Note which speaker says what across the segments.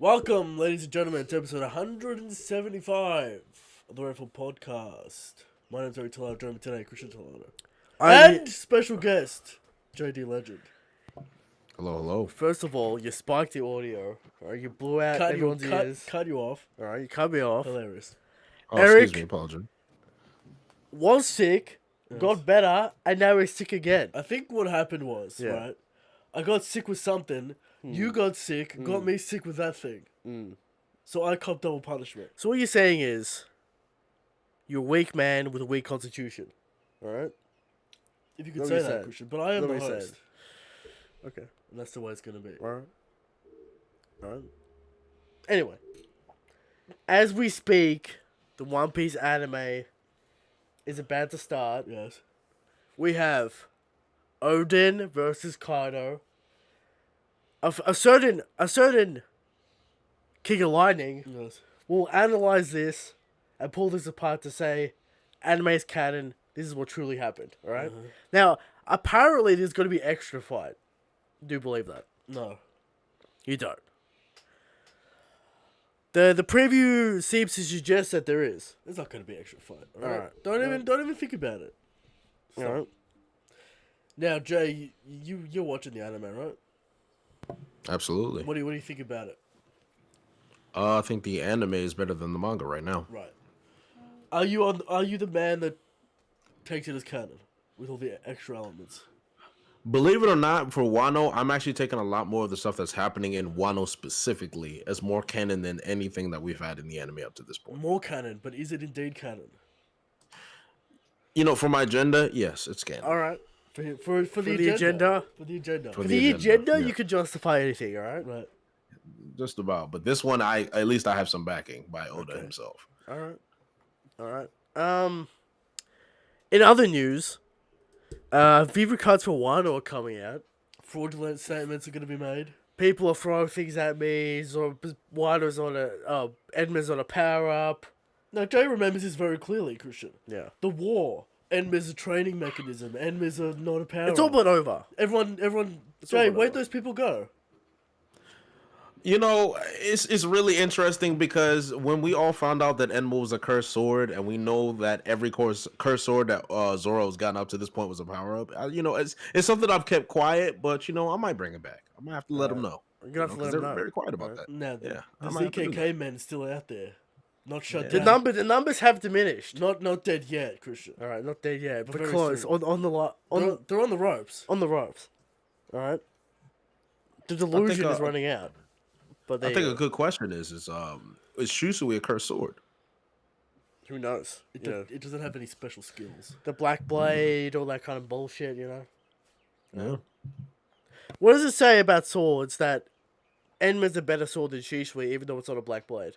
Speaker 1: Welcome, ladies and gentlemen, to episode 175 of the Rifle Podcast. My name's Eric Talado, joining me today, Christian Talado. And special guest, JD Legend.
Speaker 2: Hello, hello.
Speaker 3: First of all, you spiked the audio. Or you blew out everyone's ears.
Speaker 1: Cut you off.
Speaker 3: Alright, you cut me off.
Speaker 1: Hilarious.
Speaker 2: Oh,
Speaker 3: Eric
Speaker 2: excuse me, apology.
Speaker 3: was sick, got better, and now he's sick again.
Speaker 1: I think what happened was, right, I got sick with something, you got sick, got me sick with that thing. So I copped double punishment.
Speaker 3: So what you're saying is, you're a weak man with a weak constitution. Alright?
Speaker 1: If you could
Speaker 3: Let
Speaker 1: say
Speaker 3: me
Speaker 1: that,
Speaker 3: say it.
Speaker 1: Christian. But I am
Speaker 3: Let
Speaker 1: the
Speaker 3: me say
Speaker 1: host.
Speaker 3: Okay.
Speaker 1: And that's the way it's going to be.
Speaker 3: Alright. Alright. Anyway. As we speak, the One Piece anime is about to start.
Speaker 1: Yes.
Speaker 3: We have Odin versus Kaido. A certain King of Lightning
Speaker 1: Yes.
Speaker 3: will analyze this and pull this apart to say, anime is canon. This is what truly happened. All right? Now, apparently, there's going to be extra fight. Do you believe that?
Speaker 1: No.
Speaker 3: You don't. The preview seems to suggest that there is.
Speaker 1: There's not going to be extra fight. All
Speaker 3: Alright.
Speaker 1: right. Don't even think about it.
Speaker 3: All right.
Speaker 1: Now, Jay, you're watching the anime, right?
Speaker 2: Absolutely.
Speaker 1: What do you think about it?
Speaker 2: I think the anime is better than the manga right now.
Speaker 1: Right. Are you the man that takes it as canon with all the extra elements?
Speaker 2: Believe it or not, for Wano, I'm actually taking a lot more of the stuff that's happening in Wano specifically as more canon than anything that we've had in the anime up to this point.
Speaker 1: More canon, but is it indeed canon?
Speaker 2: You know, for my agenda, yes, it's canon.
Speaker 3: All right.
Speaker 1: For the
Speaker 3: the agenda?
Speaker 1: For the agenda.
Speaker 2: For
Speaker 3: For
Speaker 2: the
Speaker 3: the
Speaker 2: agenda,
Speaker 3: agenda,
Speaker 2: yeah.
Speaker 3: you could justify anything, all right?
Speaker 1: Right.
Speaker 2: Just about. But this one, at least I have some backing by Oda
Speaker 1: Okay.
Speaker 2: himself.
Speaker 3: All right. All right. In other news, Viva cards for Wano are coming out.
Speaker 1: Fraudulent statements are going to be made.
Speaker 3: People are throwing things at me. Wano's on Edmund's on a power up.
Speaker 1: Now, Jay remembers this very clearly, Christian.
Speaker 3: Yeah.
Speaker 1: The war. Enma's a training mechanism. Enma's not a power.
Speaker 3: It's all but over.
Speaker 1: Everyone.
Speaker 3: all
Speaker 1: Jay,
Speaker 3: but
Speaker 1: where'd
Speaker 3: over.
Speaker 1: those people go?
Speaker 2: You know, it's really interesting because when we all found out that Enma was a cursed sword, and we know that every cursed sword that Zoro's gotten up to this point was a power up. You know, it's something I've kept quiet, but you know, I might bring it back. I might have to let them know.
Speaker 3: You're gonna have to let
Speaker 2: they're
Speaker 3: them know.
Speaker 2: very quiet about that.
Speaker 1: Now,
Speaker 2: Yeah,
Speaker 1: the
Speaker 2: I might have to do
Speaker 1: ZKK men's still out there. Not shut
Speaker 3: The
Speaker 1: down.
Speaker 3: the numbers have diminished.
Speaker 1: Not dead yet, Christian.
Speaker 3: All right, not dead yet, but
Speaker 1: very
Speaker 3: close.
Speaker 1: soon.
Speaker 3: On
Speaker 1: They're on the ropes.
Speaker 3: the ropes. All right. The delusion is running out. But
Speaker 2: I think a good question is Shusui a cursed sword?
Speaker 3: who knows?
Speaker 1: It doesn't have any special skills.
Speaker 3: The Black Blade, all that kind of bullshit, you know.
Speaker 2: Yeah.
Speaker 3: What does it say about swords that Enma's a better sword than Shisui, even though it's not a Black Blade?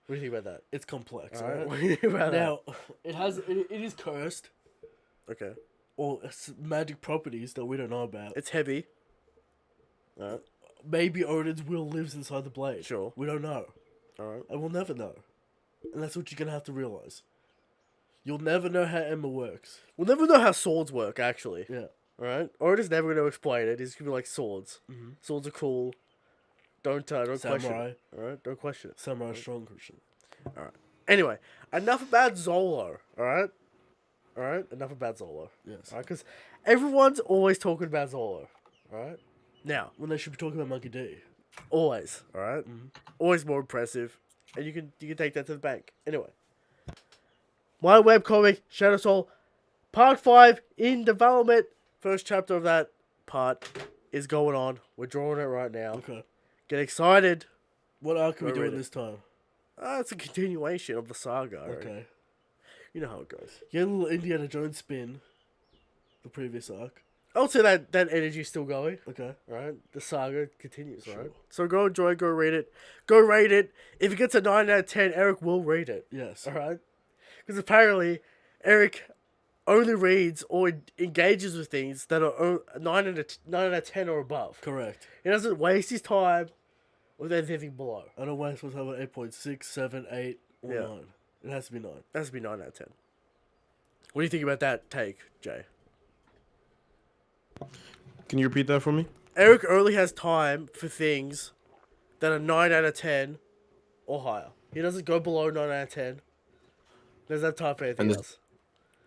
Speaker 3: What do you think about that?
Speaker 1: It's complex.
Speaker 3: All right.
Speaker 1: Alright?
Speaker 3: What do you think about
Speaker 1: Now, it is cursed,
Speaker 3: that? Okay.
Speaker 1: or magic properties that we don't know about.
Speaker 3: It's heavy. All right.
Speaker 1: Maybe Odin's will lives inside the blade.
Speaker 3: Sure.
Speaker 1: We don't know.
Speaker 3: All right.
Speaker 1: And we'll never know. And that's what you're going to have to realize. You'll never know how Emma works.
Speaker 3: We'll never know how swords work, actually.
Speaker 1: Yeah.
Speaker 3: All right. Odin's never going to explain it. He's going to be like swords.
Speaker 1: Mm-hmm.
Speaker 3: Swords are cool. Don't question
Speaker 1: Samurai.
Speaker 3: it. All right. Don't question it.
Speaker 1: Samurai strong, Christian.
Speaker 3: Anyway, enough about Zolo. All right. All right. Enough about Zolo.
Speaker 1: Yes.
Speaker 3: All right. Because everyone's always talking about Zolo. All right. Now,
Speaker 1: When they should be talking about Monkey D.
Speaker 3: always. All right? Always more impressive, and you can take that to the bank. Anyway, my webcomic Shadow Soul, Part 5 in development. First chapter of that part is going on. We're drawing it right now.
Speaker 1: Okay.
Speaker 3: Get excited.
Speaker 1: What arc are we
Speaker 3: Go
Speaker 1: doing
Speaker 3: read it.
Speaker 1: this time?
Speaker 3: It's a continuation of the saga. Right?
Speaker 1: Okay.
Speaker 3: You know how it goes.
Speaker 1: You had a little Indiana Jones spin. The previous arc.
Speaker 3: I would say that energy's still going.
Speaker 1: Okay.
Speaker 3: Right? The saga continues,
Speaker 1: Sure.
Speaker 3: right? So go enjoy, go read it. Go rate it. If it gets a 9 out of 10, Eric will rate it.
Speaker 1: Yes.
Speaker 3: Alright? Because apparently, Eric only reads or engages with things that are 9 out of 10 or above.
Speaker 1: Correct.
Speaker 3: He doesn't waste his time with anything below.
Speaker 1: I don't waste my time with 8.6, 7, 8, or
Speaker 3: Yeah.
Speaker 1: 9. It has to be 9.
Speaker 3: That has to be 9 out of 10. What do you think about that take, Jay?
Speaker 2: Can you repeat that for me?
Speaker 3: Eric only has time for things that are 9 out of 10 or higher. He doesn't go below 9 out of 10. There's no time for anything else.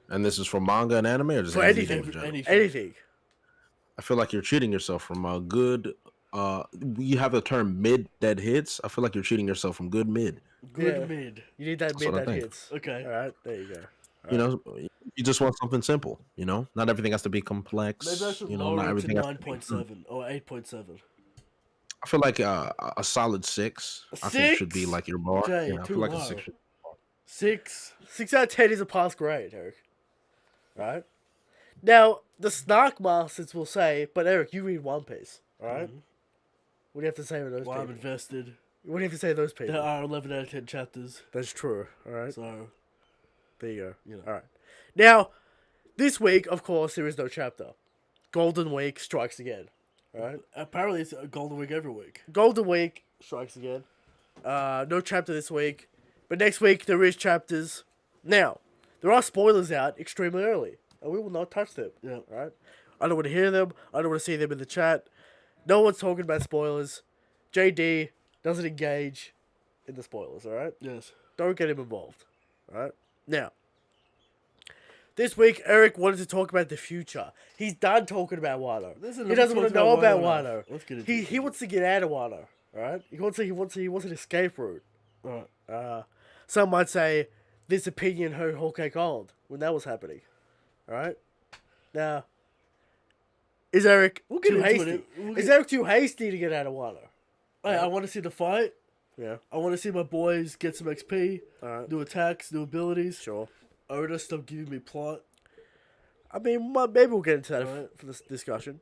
Speaker 2: And this is for manga and anime, or just
Speaker 3: For anything.
Speaker 2: in general?
Speaker 3: Anything.
Speaker 2: I feel like you're cheating yourself from a good. You have the term mid that hits. I feel like you're cheating yourself from good mid.
Speaker 1: Good mid.
Speaker 3: You need that
Speaker 2: That's
Speaker 3: mid
Speaker 2: what I
Speaker 3: that
Speaker 2: think.
Speaker 3: hits.
Speaker 1: Okay.
Speaker 3: All right, there you go.
Speaker 2: You know, you just want something simple. You know, not everything has to be complex.
Speaker 1: Maybe I should
Speaker 2: You know,
Speaker 1: lower
Speaker 2: not
Speaker 1: it to
Speaker 2: everything. has to be-
Speaker 1: 9.7 or 8.7.
Speaker 2: I feel like a solid 6. I think should be
Speaker 1: 6?
Speaker 2: like your bar.
Speaker 1: Jay,
Speaker 2: Yeah, I
Speaker 1: too
Speaker 2: feel like
Speaker 1: low.
Speaker 2: a 6.
Speaker 1: 6.
Speaker 3: 6 out of 10 is a pass grade, Eric. Right? Now, the Snark Masters will say, but Eric, you read One Piece. Alright? What do you have to say to those
Speaker 1: Well, I'm
Speaker 3: people?
Speaker 1: invested.
Speaker 3: What do you have to say to those people?
Speaker 1: There are 11 out of 10 chapters.
Speaker 3: That's true. Alright?
Speaker 1: So,
Speaker 3: There you go.
Speaker 1: you know.
Speaker 3: Alright. Now, this week, of course, there is no chapter. Golden Week strikes again. Alright?
Speaker 1: Apparently, it's a Golden Week every week.
Speaker 3: Golden Week strikes again. No chapter this week. But next week, there is chapters. Now, there are spoilers out extremely early. And we will not touch them.
Speaker 1: Yeah.
Speaker 3: Right? I don't want to hear them. I don't want to see them in the chat. No one's talking about spoilers. JD doesn't engage in the spoilers, alright?
Speaker 1: Yes.
Speaker 3: Don't get him involved. Alright? Now, this week, Eric wanted to talk about the future. He's done talking about Wano.
Speaker 1: Listen,
Speaker 3: He
Speaker 1: let's
Speaker 3: doesn't want
Speaker 1: talk
Speaker 3: to know about
Speaker 1: now.
Speaker 3: Wano.
Speaker 1: Let's get into
Speaker 3: He wants to get out of Wano. Alright? He wants an escape route.
Speaker 1: Alright.
Speaker 3: Some might say this opinion hurt Whole Cake Island when that was happening. Alright? Now, is Eric
Speaker 1: We'll get
Speaker 3: too
Speaker 1: into
Speaker 3: hasty?
Speaker 1: it. We'll
Speaker 3: Is
Speaker 1: get-
Speaker 3: Eric too hasty to get out of Wano?
Speaker 1: Hey, I want to see the fight.
Speaker 3: Yeah.
Speaker 1: I want to see my boys get some XP,
Speaker 3: Alright.
Speaker 1: new attacks, new abilities.
Speaker 3: Sure.
Speaker 1: Oda, stop giving me plot.
Speaker 3: I mean, maybe we'll get into that
Speaker 1: Alright.
Speaker 3: for this discussion.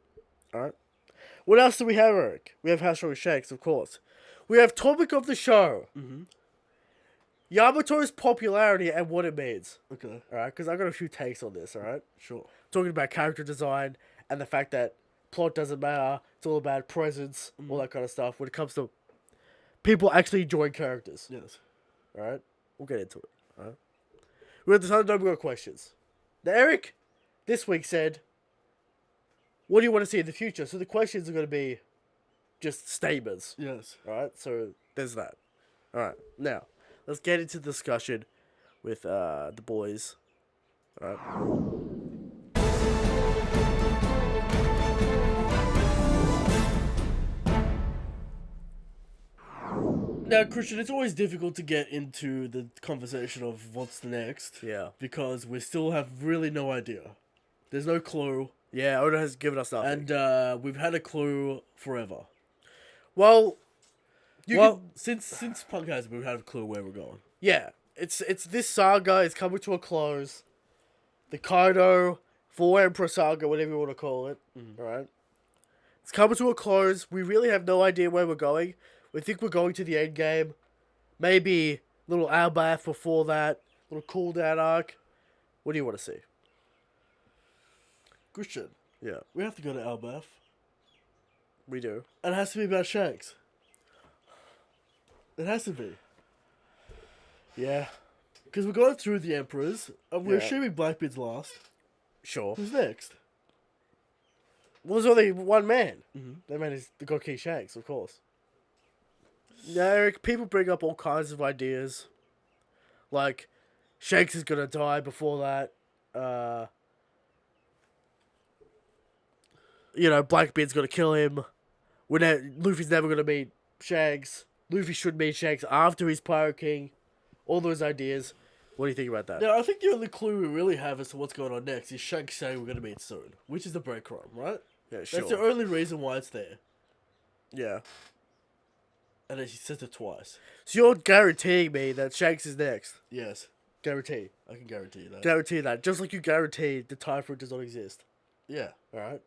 Speaker 3: Alright. What else do we have, Eric? We have How Strong is Shanks, of course. We have topic of the show.
Speaker 1: Mm-hmm.
Speaker 3: Yamato's popularity and what it means.
Speaker 1: Okay.
Speaker 3: Alright, because I got a few takes on this, alright?
Speaker 1: Sure.
Speaker 3: Talking about character design and the fact that plot doesn't matter. It's all about presence, all that kind of stuff when it comes to people actually enjoying characters.
Speaker 1: Yes.
Speaker 3: Alright? We'll get into it. Alright? We got this other number of questions. Now, Eric, this week said, what do you want to see in the future? So the questions are going to be just statements.
Speaker 1: Yes.
Speaker 3: Alright? So there's that. Alright. Now, let's get into the discussion with the boys. Alright?
Speaker 1: Now, Christian, it's always difficult to get into the conversation of what's the next.
Speaker 3: Yeah.
Speaker 1: Because we still have really no idea. There's no clue.
Speaker 3: Yeah, Oda has given us nothing.
Speaker 1: And we've had a clue forever.
Speaker 3: Well,
Speaker 1: since Punk has, we've had a clue where we're going.
Speaker 3: yeah, it's this saga is coming to a close. The Kaido Four Emperor saga, whatever you want to call it. Alright? It's coming to a close. We really have no idea where we're going. We think we're going to the end game. Maybe little Elbaf before that. Little cool down arc. What do you want to see?
Speaker 1: Christian,
Speaker 3: Yeah,
Speaker 1: we have to go to Elbaf.
Speaker 3: we do.
Speaker 1: And it has to be about Shanks. It has to be.
Speaker 3: Yeah,
Speaker 1: Because we're going through the Emperors, and we're
Speaker 3: Yeah.
Speaker 1: assuming Blackbeard's last.
Speaker 3: sure.
Speaker 1: Who's next?
Speaker 3: Well, there's only one man.
Speaker 1: Mm-hmm.
Speaker 3: That man is the God King Shanks, of course. Now, Eric, people bring up all kinds of ideas. Like, Shanks is gonna die before that. Blackbeard's gonna kill him. Luffy's never gonna meet Shanks. Luffy should meet Shanks after he's Pirate King. All those ideas. What do you think about that?
Speaker 1: Now, I think the only clue we really have as to what's going on next is Shanks saying we're going to meet soon, which is the breadcrumb, right?
Speaker 3: Yeah, sure.
Speaker 1: That's the only reason why it's there.
Speaker 3: Yeah.
Speaker 1: And then she says it twice.
Speaker 3: So you're guaranteeing me that Shanks is next.
Speaker 1: Yes,
Speaker 3: Guarantee.
Speaker 1: I can guarantee you that.
Speaker 3: Guarantee that. Just like you guaranteed the time fruit does not exist.
Speaker 1: Yeah.
Speaker 3: Alright?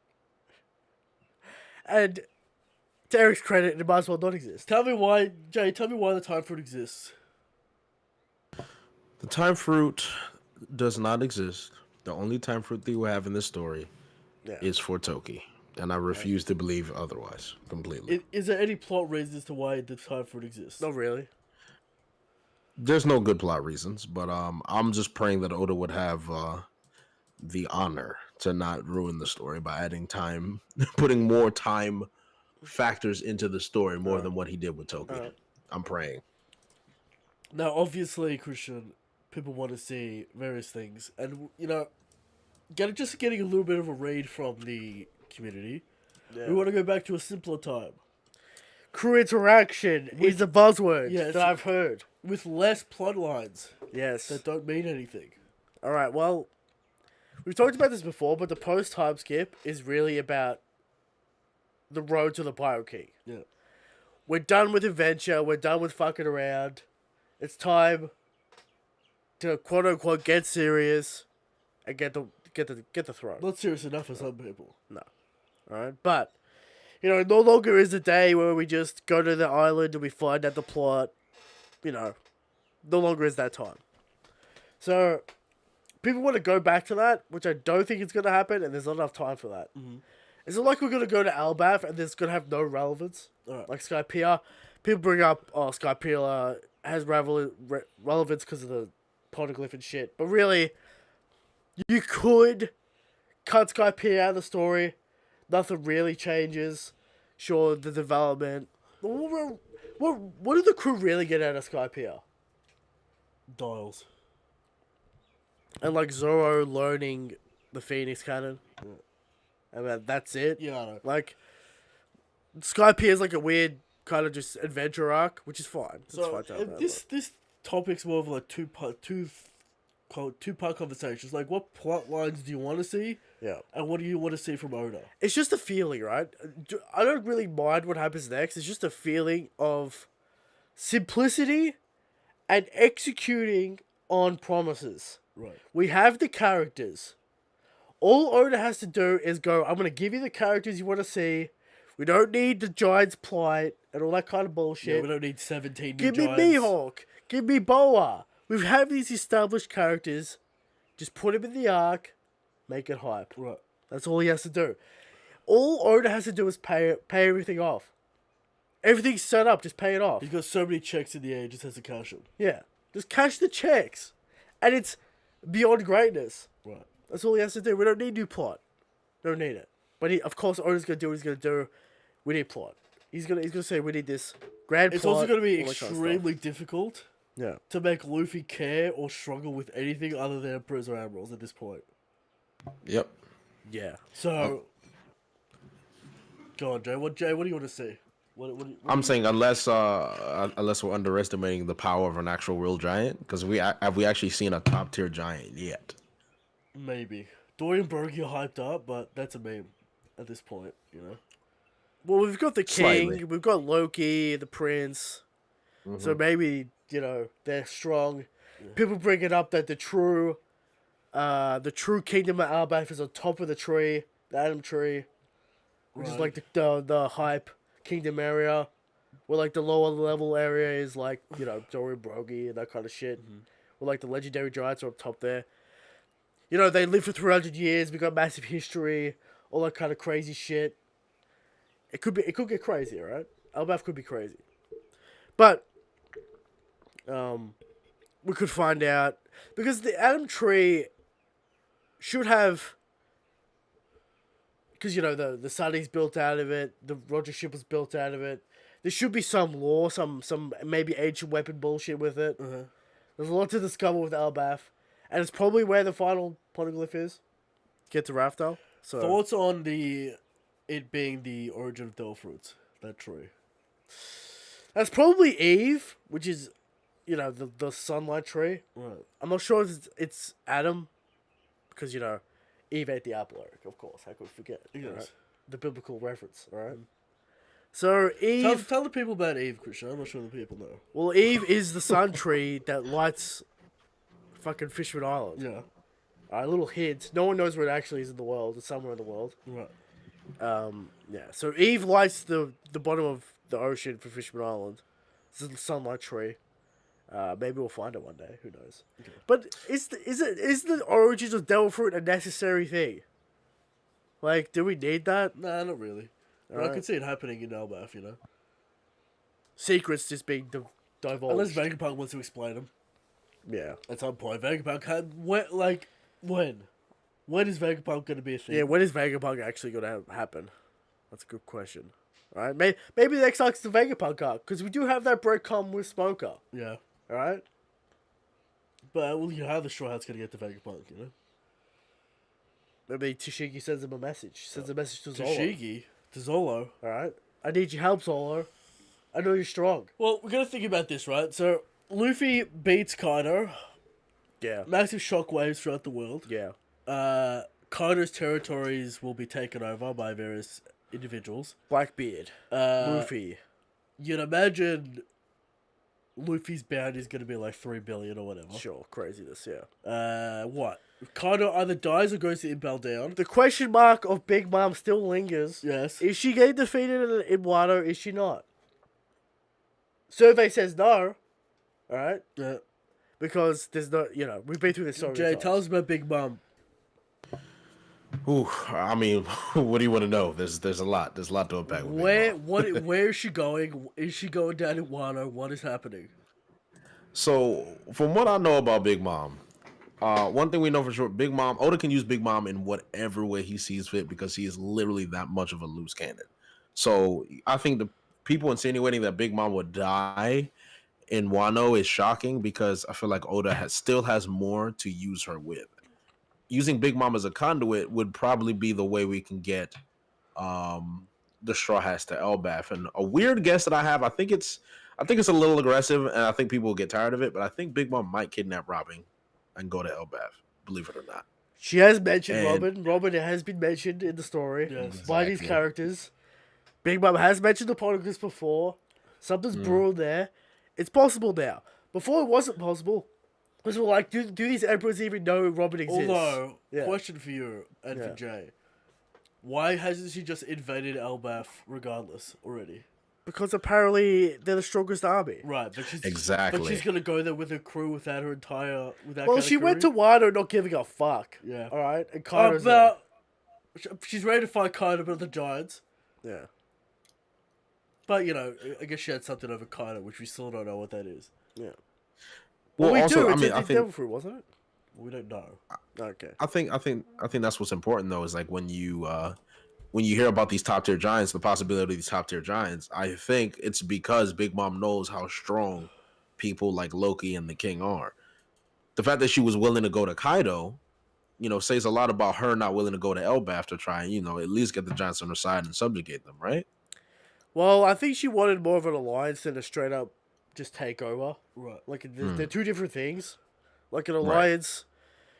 Speaker 3: And to Eric's credit, it might as well not exist.
Speaker 1: Tell me why, Jay, tell me why the time fruit exists.
Speaker 2: The time fruit does not exist. The only time fruit that we have in this story
Speaker 3: Yeah.
Speaker 2: is for Toki. And I refuse to believe otherwise completely.
Speaker 1: Is there any plot reason as to why the time fruit exists?
Speaker 3: Not really.
Speaker 2: There's no good plot reasons, but I'm just praying that Oda would have the honor to not ruin the story by adding time, putting more time factors into the story more than what he did with Toki.
Speaker 3: Alright.
Speaker 2: I'm praying.
Speaker 1: Now, obviously, Christian, people want to see various things, and getting a little bit of a read from the community.
Speaker 3: Yeah.
Speaker 1: We want to go back to a simpler time
Speaker 3: Crew interaction is a buzzword
Speaker 1: Yes.
Speaker 3: that I've heard.
Speaker 1: with less plot lines
Speaker 3: Yes.
Speaker 1: that don't mean anything.
Speaker 3: All right. Well, we've talked about this before, but the post time skip is really about the road to the Pyro King.
Speaker 1: Yeah.
Speaker 3: We're done with adventure. We're done with fucking around. It's time to quote unquote get serious and get the throne.
Speaker 1: Not serious enough for some people.
Speaker 3: All right, but no longer is a day where we just go to the island and we find out the plot. No longer is that time. So people want to go back to that, which I don't think is going to happen, and there's not enough time for that.
Speaker 1: Mm-hmm.
Speaker 3: It's not like we're going to go to Elbaf and there's going to have no relevance.
Speaker 1: Alright.
Speaker 3: Like Skypiea. People bring up, Skypiea has relevance because of the poneglyph and shit. But really, you could cut Skypiea out of the story. Nothing really changes. Sure, the development. What did the crew really get out of Skypiea?
Speaker 1: Dials.
Speaker 3: And like Zoro learning the Phoenix Cannon.
Speaker 1: Yeah.
Speaker 3: I mean, that's it.
Speaker 1: Yeah, I know.
Speaker 3: Like, Skypiea is like a weird kind of just adventure arc, which is fine. It's
Speaker 1: So
Speaker 3: fine to have that,
Speaker 1: this topic's more of like two-part conversations. Like, what plot lines do you want to see,
Speaker 3: but yeah.
Speaker 1: and what do you want to see from Oda?
Speaker 3: It's just a feeling, right? I don't really mind what happens next. It's just a feeling of simplicity and executing on promises.
Speaker 1: Right.
Speaker 3: We have the characters. All Oda has to do is go, I'm going to give you the characters you want to see. We don't need the Giants' plight and all that kind of bullshit.
Speaker 1: Yeah, we don't need 17 new
Speaker 3: Give me
Speaker 1: giants.
Speaker 3: Mihawk. Give me Boa. We have these established characters. Just put him in the arc. Make it hype.
Speaker 1: Right.
Speaker 3: That's all he has to do. All Oda has to do is pay everything off. Everything's set up. Just pay it off.
Speaker 1: He's got so many checks in the air, he just has to cash them.
Speaker 3: Yeah. Just cash the checks. And it's beyond greatness.
Speaker 1: Right.
Speaker 3: That's all he has to do. We don't need new plot. Don't need it. But of course, Oda's going to do what he's going to do. We need plot. He's gonna say we need this grand
Speaker 1: It's
Speaker 3: plot.
Speaker 1: also going to be
Speaker 3: all that kind of
Speaker 1: extremely difficult
Speaker 3: stuff. Yeah.
Speaker 1: to make Luffy care or struggle with anything other than Prisoner Admirals at this point.
Speaker 2: Yep.
Speaker 3: Yeah.
Speaker 1: So, go on, Jay. What do you want to see? What
Speaker 2: I'm saying unless we're underestimating the power of an actual real giant, because have we actually seen a top tier giant yet?
Speaker 1: Maybe. Dorian Bergie are hyped up, but that's a meme at this point,
Speaker 3: Well, we've got the king.
Speaker 2: Slightly.
Speaker 3: We've got Loki, the prince.
Speaker 2: Mm-hmm.
Speaker 3: So maybe they're strong. Yeah. People bring it up that the true kingdom of Elbaf is on top of the tree, the Adam tree, which is like the hype kingdom area, where like the lower level area is like Dorian Brogy and that kind of shit.
Speaker 1: Mm-hmm.
Speaker 3: Where like the legendary giants are up top there. They lived for 300 years. We got massive history, all that kind of crazy shit. It could get crazy, right? Elbaf could be crazy, but we could find out because the Adam tree should have, because the Sunny's built out of it, the Roger ship was built out of it. There should be some lore, some maybe ancient weapon bullshit with it.
Speaker 1: Uh-huh.
Speaker 3: There's a lot to discover with Elbaf, and it's probably where the final poneglyph is. Get to Raftel. So
Speaker 1: Thoughts on it being the origin of Del Fruits, that tree.
Speaker 3: that's probably Eve, which is, the sunlight tree.
Speaker 1: Right.
Speaker 3: I'm not sure if it's Adam, because Eve ate the apple, Eric. Of course, how could we forget?
Speaker 1: Yes.
Speaker 3: Right? The biblical reference, all right. So Eve,
Speaker 1: Tell the people about Eve, Christian. I'm not sure the people know.
Speaker 3: well, Eve is the sun tree that lights fucking Fishman Island.
Speaker 1: Yeah.
Speaker 3: A little hint. No one knows where it actually is in the world. It's somewhere in the world.
Speaker 1: Right.
Speaker 3: Yeah. So Eve lights the bottom of the ocean for Fishman Island. It's a sunlight tree. Maybe we'll find it one day. Who knows?
Speaker 1: Okay.
Speaker 3: But is the origins of Devil Fruit a necessary thing? Like, do we need that?
Speaker 1: Nah, not really. But I
Speaker 3: Alright.
Speaker 1: could see it happening in Elbaf,
Speaker 3: Secrets just being divulged.
Speaker 1: Unless Vegapunk wants to explain them.
Speaker 3: Yeah.
Speaker 1: At some point, Vegapunk had when? When is Vegapunk going to be a thing?
Speaker 3: Yeah. When is Vegapunk actually going to happen? That's a good question. Right? Maybe the next arc is the Vegapunk arc, because we do have that breadcrumb with Smoker.
Speaker 1: Yeah.
Speaker 3: Alright?
Speaker 1: But well, you know how the Straw Hat's gonna get to Vegapunk, you know?
Speaker 3: Maybe Tashigi sends him a message. Sends a message to Zoro.
Speaker 1: Tashigi to Zolo.
Speaker 3: Alright? I need your help, Zoro. I know you're strong.
Speaker 1: Well, we're gonna think about this, right? So Luffy beats Kaido.
Speaker 3: Yeah.
Speaker 1: Massive shockwaves throughout the world.
Speaker 3: Yeah.
Speaker 1: Kaido's territories will be taken over by various individuals.
Speaker 3: Blackbeard. Luffy.
Speaker 1: You'd imagine Luffy's bounty is going to be like 3 billion or whatever.
Speaker 3: Sure, craziness, yeah.
Speaker 1: What? Kaido either dies or goes to Impel Down.
Speaker 3: The question mark of Big Mom still lingers.
Speaker 1: Yes.
Speaker 3: Is she getting defeated in Wano? Is she not? Survey says no. Alright?
Speaker 1: Yeah.
Speaker 3: Because there's no, we've been through this so many
Speaker 1: Jay,
Speaker 3: times.
Speaker 1: tell us about Big Mom.
Speaker 2: Ooh, I mean, what do you want to know? There's a lot. There's a lot to unpack. With Big Mom.
Speaker 1: Where is she going? Is she going down in Wano? What is happening?
Speaker 2: So, from what I know about Big Mom, one thing we know for sure, Big Mom, Oda can use Big Mom in whatever way he sees fit because he is literally that much of a loose cannon. So, I think the people insinuating that Big Mom would die in Wano is shocking because I feel like Oda still has more to use her with. Using Big Mom as a conduit would probably be the way we can get the Straw Hats to Elbaf. And a weird guess that I have, I think it's a little aggressive, and I think people will get tired of it. But I think Big Mom might kidnap Robin and go to Elbaf. Believe it or not.
Speaker 3: She has mentioned Robin. Robin has been mentioned in the story by these characters. Big Mom has mentioned the Poneglyphs before. Something's brewing there. It's possible now. Before it wasn't possible. Because we're like, do these emperors even know Robin exists?
Speaker 1: Although, question for you and for Jay. Why hasn't she just invaded Elbaf regardless already?
Speaker 3: Because apparently they're the strongest army.
Speaker 1: Right, but she's
Speaker 2: Exactly.
Speaker 1: But she's gonna go there with her crew without her entire
Speaker 3: Well, she went to Wano not giving a fuck.
Speaker 1: Yeah.
Speaker 3: Alright? And Kaido's
Speaker 1: she's ready to fight Kaido with the Giants.
Speaker 3: there.
Speaker 1: But I guess she had something over Kaido, which we still don't know what that is.
Speaker 3: Yeah.
Speaker 2: Well,
Speaker 3: we
Speaker 2: also,
Speaker 3: do.
Speaker 2: I mean, I think
Speaker 3: Devil Fruit, wasn't it?
Speaker 1: We don't know.
Speaker 3: Okay.
Speaker 2: I think that's what's important though is like when you hear about these top tier giants, the possibility of these top tier giants, I think it's because Big Mom knows how strong people like Loki and the King are. The fact that she was willing to go to Kaido, says a lot about her not willing to go to Elbaf to try and at least get the giants on her side and subjugate them, right?
Speaker 3: Well, I think she wanted more of an alliance than a straight up just take over.
Speaker 1: Right.
Speaker 3: Like they're two different things. Like an alliance,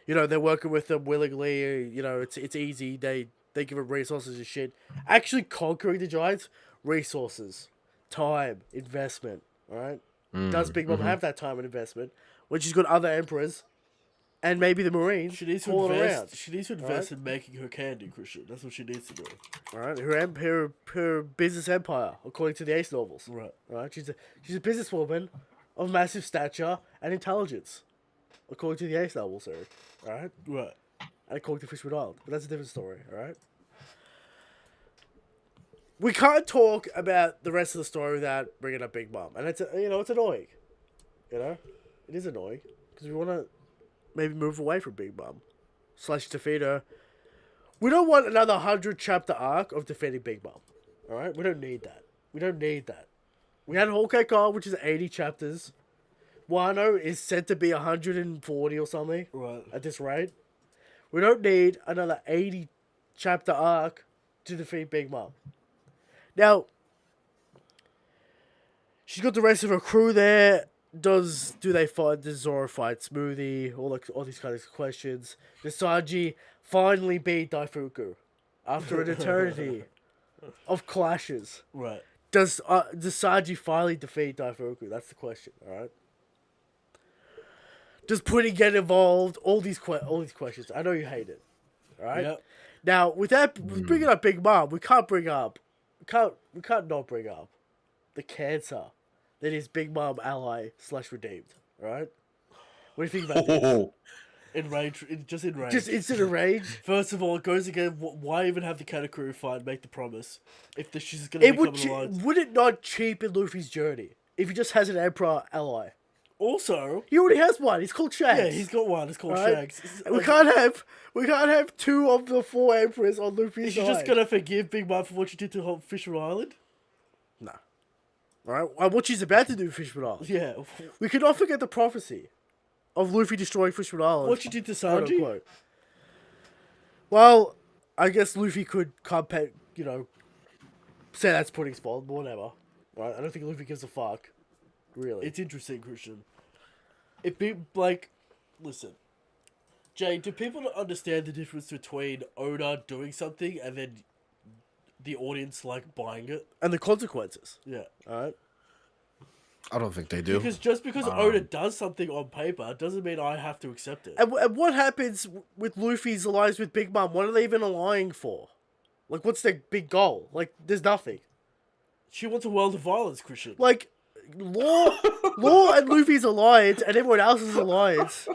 Speaker 3: they're working with them willingly. It's easy. They give them resources and shit. Actually conquering the giants, resources, time, investment. All right. Does Big Mom have that time and investment when she's got other emperors, and maybe the Marines?
Speaker 1: She needs to invest. She needs to invest in making her candy, Christian. That's what she needs to do.
Speaker 3: All right. Her business empire, according to the Ace novels.
Speaker 1: Right.
Speaker 3: All right. She's a businesswoman of massive stature and intelligence, according to the Ace novel series. All right.
Speaker 1: Right.
Speaker 3: And according to Fishwood Island, but that's a different story. All right. We can't talk about the rest of the story without bringing up Big Mom, and it's annoying. It is annoying because we want to maybe move away from Big Mom / defeat her. We don't want another 100-chapter arc of defeating Big Mom. All right, we don't need that. We had Whole Cake Island, which is 80 chapters. Wano is said to be 140 or something.
Speaker 1: Right.
Speaker 3: At this rate, we don't need another 80-chapter arc to defeat Big Mom. Now, she's got the rest of her crew there. Does Zoro fight Smoothie? All these kinds of questions. Does Sanji finally beat Daifuku after an eternity of clashes?
Speaker 1: Right.
Speaker 3: Does Sanji finally defeat Daifuku? That's the question. All right. Does Pudding get involved? All these questions. I know you hate it. All right.
Speaker 1: Yep.
Speaker 3: Now, with bringing up Big Mom, we can't not bring up the cancer that is Big Mom ally / redeemed. All right. What do you think about this?
Speaker 1: Enraged. Just enraged.
Speaker 3: Just instant rage.
Speaker 1: First of all, it goes again. Why even have the Katakuri fight? Make the promise if she's going to become an alliance.
Speaker 3: Would it not cheapen Luffy's journey if he just has an Emperor ally?
Speaker 1: Also,
Speaker 3: he already has one. He's called Shanks.
Speaker 1: Yeah, he's got one. It's called Shanks.
Speaker 3: We can't have 2 of the 4 emperors on Luffy's side.
Speaker 1: Is she just gonna forgive Big Mom for what she did to Fisher Island?
Speaker 3: Right? And what she's about to do with Fishman Island.
Speaker 1: Yeah.
Speaker 3: We cannot forget the prophecy of Luffy destroying Fishman Island.
Speaker 1: What she did to
Speaker 3: quote
Speaker 1: Sanji?
Speaker 3: unquote. Well, I guess Luffy could say that's putting spawn, but whatever. Right? I don't think Luffy gives a fuck. Really.
Speaker 1: It's interesting, Christian. It be like, listen, Jay. Do people not understand the difference between Oda doing something and then the audience like buying it?
Speaker 3: And the consequences.
Speaker 1: Yeah.
Speaker 3: Alright?
Speaker 2: I don't think they do.
Speaker 1: Because just because Oda does something on paper doesn't mean I have to accept it.
Speaker 3: And what happens with Luffy's alliance with Big Mom? What are they even allying for? Like, what's their big goal? Like, there's nothing.
Speaker 1: She wants a world of violence, Christian.
Speaker 3: Like, Law and Luffy's alliance and everyone else's alliance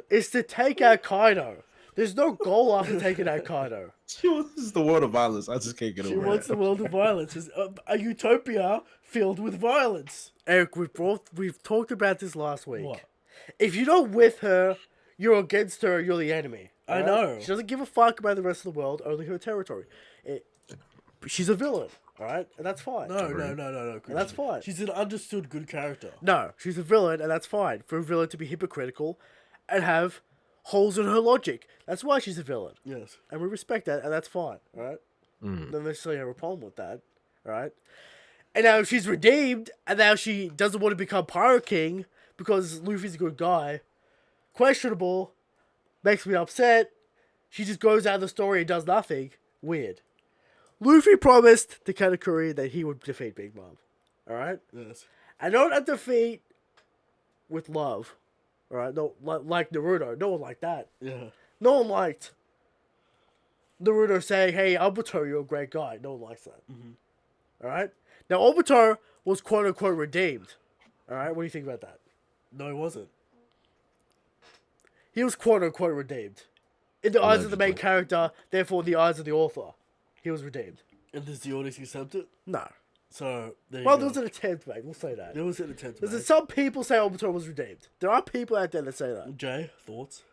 Speaker 3: is to take out Kaido. There's no goal after taking out Kaido.
Speaker 2: This is the world of violence. I just can't get
Speaker 1: She
Speaker 2: over
Speaker 1: wants
Speaker 2: it.
Speaker 1: the world of violence. It's a utopia filled with violence.
Speaker 3: Eric, we've talked about this last week.
Speaker 1: What?
Speaker 3: If you're not with her, you're against her, you're the enemy.
Speaker 1: I
Speaker 3: alright?
Speaker 1: know.
Speaker 3: She doesn't give a fuck about the rest of the world, only her territory. She's a villain, alright? And that's fine.
Speaker 1: No, Christian.
Speaker 3: that's fine.
Speaker 1: She's an understood good character.
Speaker 3: No, she's a villain, and that's fine. For a villain to be hypocritical and have holes in her logic. That's why she's a villain.
Speaker 1: Yes.
Speaker 3: And we respect that, and that's fine, alright? Don't necessarily have a problem with that, alright? And now she's redeemed, and now she doesn't want to become Pirate King because Luffy's a good guy. Questionable. Makes me upset. She just goes out of the story and does nothing. Weird. Luffy promised to Katakuri that he would defeat Big Mom. Alright?
Speaker 1: Yes.
Speaker 3: And not a defeat with love. Alright? No, like Naruto. No one liked that.
Speaker 1: Yeah.
Speaker 3: No one liked Naruto saying, hey, Obito, you're a great guy. No one likes that. Alright? Now, Obito was quote-unquote redeemed. Alright? What do you think about that?
Speaker 1: No, it wasn't.
Speaker 3: He was quote-unquote redeemed. In the eyes of the main
Speaker 2: Allegedly.
Speaker 3: character, therefore in the eyes of the author. He was redeemed.
Speaker 1: And does the audience accept it?
Speaker 3: No.
Speaker 1: So, there you
Speaker 3: Well,
Speaker 1: go.
Speaker 3: there was an attempt, mate. We'll say that.
Speaker 1: There was an attempt.
Speaker 3: There's
Speaker 1: mate.
Speaker 3: some people say Obito was redeemed. There are people out there that say that.
Speaker 1: Jay, thoughts?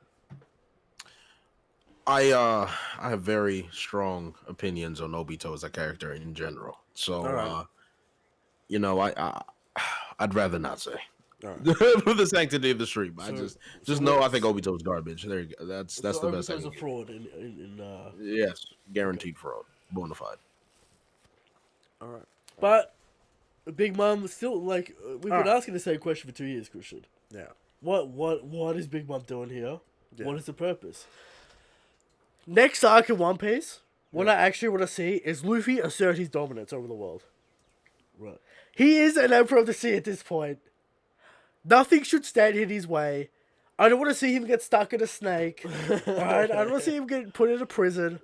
Speaker 2: I have very strong opinions on Obito as a character in general. So
Speaker 3: Alright.
Speaker 2: I'd rather not say.
Speaker 3: Alright.
Speaker 2: For the sanctity of the stream. I
Speaker 1: So-
Speaker 2: just
Speaker 1: so
Speaker 2: know I
Speaker 1: what's-
Speaker 2: think Obito's garbage. There you go. That's the best I
Speaker 1: Obito's
Speaker 2: can
Speaker 1: a
Speaker 2: give.
Speaker 1: fraud
Speaker 2: Yes, guaranteed fraud. Bonafide.
Speaker 3: Alright.
Speaker 1: But Big Mom still like we've been
Speaker 3: Alright.
Speaker 1: asking the same question for 2 years, Christian.
Speaker 3: Yeah.
Speaker 1: What is Big Mom doing here?
Speaker 3: Yeah.
Speaker 1: What is the purpose?
Speaker 3: Next arc in One Piece, what I actually want to see is Luffy assert his dominance over the world.
Speaker 1: Right.
Speaker 3: He is an Emperor of the Sea at this point. Nothing should stand in his way. I don't want to see him get stuck in a snake. Alright? I don't want to see him get put in a prison.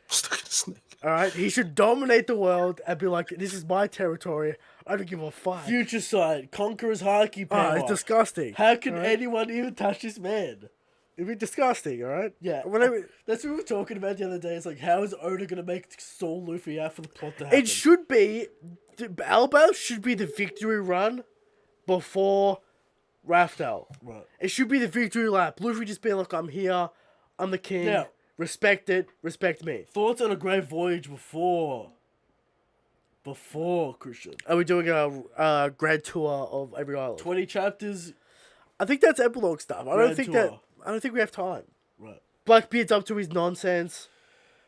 Speaker 2: Stuck in a snake.
Speaker 3: Alright? He should dominate the world and be like, this is my territory. I don't give a fuck.
Speaker 1: Future Sight, Conqueror's Haki power.
Speaker 3: It's disgusting.
Speaker 1: How can
Speaker 3: alright?
Speaker 1: anyone even touch this man?
Speaker 3: It'd be disgusting, alright?
Speaker 1: Yeah.
Speaker 3: Whenever,
Speaker 1: That's what we were talking about the other day. It's like, how is Oda gonna make Saul Luffy out for the plot to happen?
Speaker 3: it should be... Elbaf should be the victory run before Raftel.
Speaker 1: Right.
Speaker 3: It should be the victory lap. Luffy just being like, I'm here, I'm the king,
Speaker 1: Now-
Speaker 3: respect it, respect me.
Speaker 1: Thoughts on a great voyage before Christian.
Speaker 3: Are we doing a grand tour of every island?
Speaker 1: 20 chapters.
Speaker 3: I think that's epilogue stuff.
Speaker 1: Grand tour.
Speaker 3: I don't think we have time.
Speaker 1: Right.
Speaker 3: Blackbeard's up to his nonsense.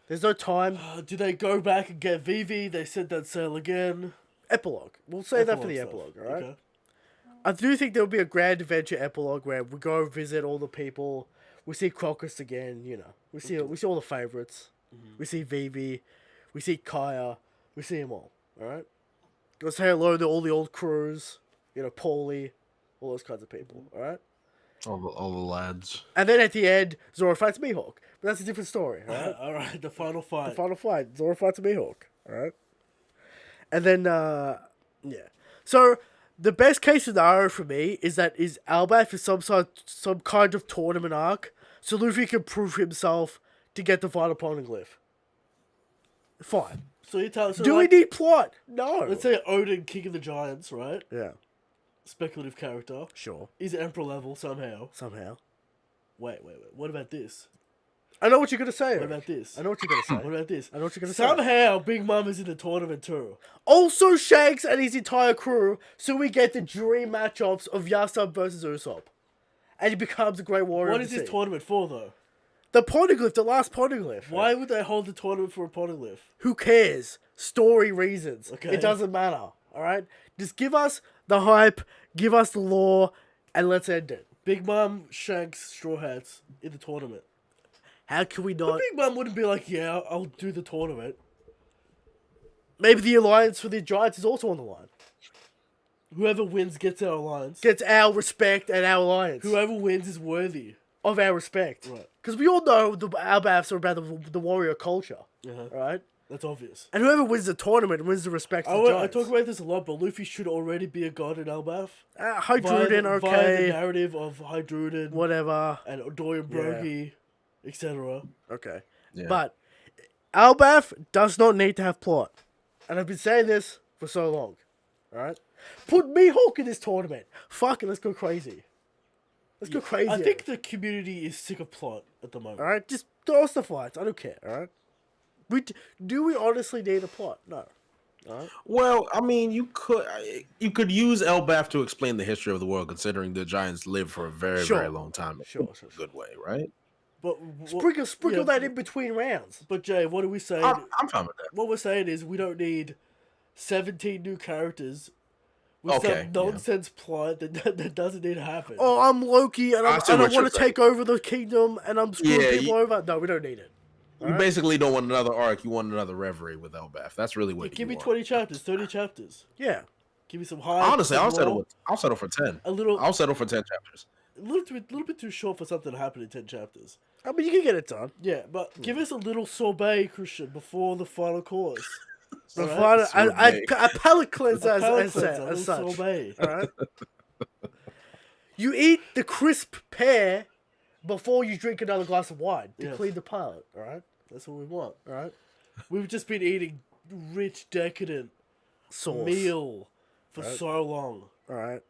Speaker 3: There's no time.
Speaker 1: Do they go back and get Vivi? They said they'd sail again.
Speaker 3: Epilogue. We'll save that for the
Speaker 1: stuff.
Speaker 3: epilogue, alright?
Speaker 1: Okay.
Speaker 3: I do think there'll be a grand adventure epilogue where we go visit all the people. We see Crocus again, you know. We see all the favorites. We see Vivi. We see Kaya. We see them all, alright? Go say hello to all the old crews. You know, Paulie. All those kinds of people, alright?
Speaker 2: All the lads.
Speaker 3: And then at the end, Zoro fights Mihawk. But that's a different story, alright?
Speaker 1: All right, the final fight.
Speaker 3: The final fight. Zoro fights a Mihawk. Alright? And then, yeah. So, the best case scenario for me is that Elbaf is some kind of tournament arc, so Luffy can prove himself to get the Vital Poneglyph. Fine.
Speaker 1: So you tell. So
Speaker 3: Do
Speaker 1: like,
Speaker 3: we need plot? No.
Speaker 1: Let's say Odin, King of the Giants, right?
Speaker 3: Yeah.
Speaker 1: Speculative character.
Speaker 3: Sure.
Speaker 1: He's Emperor level somehow.
Speaker 3: Somehow.
Speaker 1: Wait. What about this?
Speaker 3: I know what you're gonna say.
Speaker 1: What
Speaker 3: Eric.
Speaker 1: about this?
Speaker 3: I know what you're gonna say.
Speaker 1: What about this?
Speaker 3: I know what you're gonna say.
Speaker 1: Somehow, Big Mom is in the tournament too.
Speaker 3: Also, Shanks and his entire crew, so we get the dream matchups of Yasub versus Usopp. And he becomes a great warrior.
Speaker 1: What is this tournament for, though?
Speaker 3: The poneglyph, the last poneglyph.
Speaker 1: Why would they hold the tournament for a poneglyph?
Speaker 3: Who cares? Story reasons.
Speaker 1: Okay.
Speaker 3: It doesn't matter. Alright? Just give us the hype, give us the lore, and let's end it.
Speaker 1: Big Mom, Shanks, Straw Hats in the tournament.
Speaker 3: How can we
Speaker 1: But
Speaker 3: not?
Speaker 1: Big Mom wouldn't be like, yeah, I'll do the tournament.
Speaker 3: Maybe the alliance for the Giants is also on the line.
Speaker 1: Whoever wins gets our alliance.
Speaker 3: Gets our respect and our alliance.
Speaker 1: Whoever wins is worthy.
Speaker 3: Of our respect.
Speaker 1: Right.
Speaker 3: Because we all know the Elbafs are about the warrior culture.
Speaker 1: Uh-huh.
Speaker 3: Right?
Speaker 1: That's obvious.
Speaker 3: And whoever wins the tournament wins the respect of the
Speaker 1: I
Speaker 3: Giants.
Speaker 1: talk about this a lot, but Luffy should already be a god in Elbaf.
Speaker 3: Hydruden,
Speaker 1: Via the
Speaker 3: okay.
Speaker 1: narrative of Hydruden
Speaker 3: Whatever.
Speaker 1: and Dorian Brogy, etc.
Speaker 3: Okay.
Speaker 2: Yeah.
Speaker 3: But Elbaf does not need to have plot. And I've been saying this for so long. Alright? Put Mihawk in this tournament. Fuck it, let's go crazy. Let's go crazy.
Speaker 1: I think the community is sick of plot at the moment.
Speaker 3: Alright? Just throw us the fights. I don't care. Alright? Do we honestly need a plot? No. Alright?
Speaker 2: Well, I mean, you could use Elbaf to explain the history of the world, considering the Giants lived for a very,
Speaker 3: Sure.
Speaker 2: very long time.
Speaker 3: Sure.
Speaker 2: Good way, right?
Speaker 1: But
Speaker 3: Sprinkle that in between rounds.
Speaker 1: But Jay, what are we saying?
Speaker 2: I'm fine with that.
Speaker 1: What we're saying is we don't need 17 new characters with
Speaker 2: Okay,
Speaker 1: some nonsense plot that doesn't need to happen.
Speaker 3: Oh, I'm Loki and I
Speaker 2: see what
Speaker 3: want
Speaker 2: you're
Speaker 3: to take over the kingdom and I'm screwing
Speaker 2: Yeah,
Speaker 3: people over. No, we don't need it.
Speaker 2: You basically don't want another arc. You want another reverie with Elbaf. That's really what
Speaker 1: Give
Speaker 2: you
Speaker 1: me
Speaker 2: want.
Speaker 1: 20 chapters, 30 chapters.
Speaker 3: Yeah.
Speaker 1: Give me some high.
Speaker 2: Honestly, I'll settle for 10. I'll settle for 10 chapters.
Speaker 1: A little bit too short for something to happen in 10 chapters.
Speaker 3: I mean, you can get it done.
Speaker 1: Yeah, but give us a little sorbet, Christian, before the final course.
Speaker 3: The
Speaker 1: Alright?
Speaker 3: final, a palate cleanser
Speaker 1: A palate
Speaker 3: as
Speaker 1: cleanser, a
Speaker 3: such.
Speaker 1: little sorbet.
Speaker 3: Alright? You eat the crisp pear before you drink another glass of wine to
Speaker 1: Yes.
Speaker 3: clean the palate. Alright?
Speaker 1: That's what we want.
Speaker 3: Alright?
Speaker 1: We've just been eating rich, decadent
Speaker 3: Sauce.
Speaker 1: meal for so long.
Speaker 3: Alright?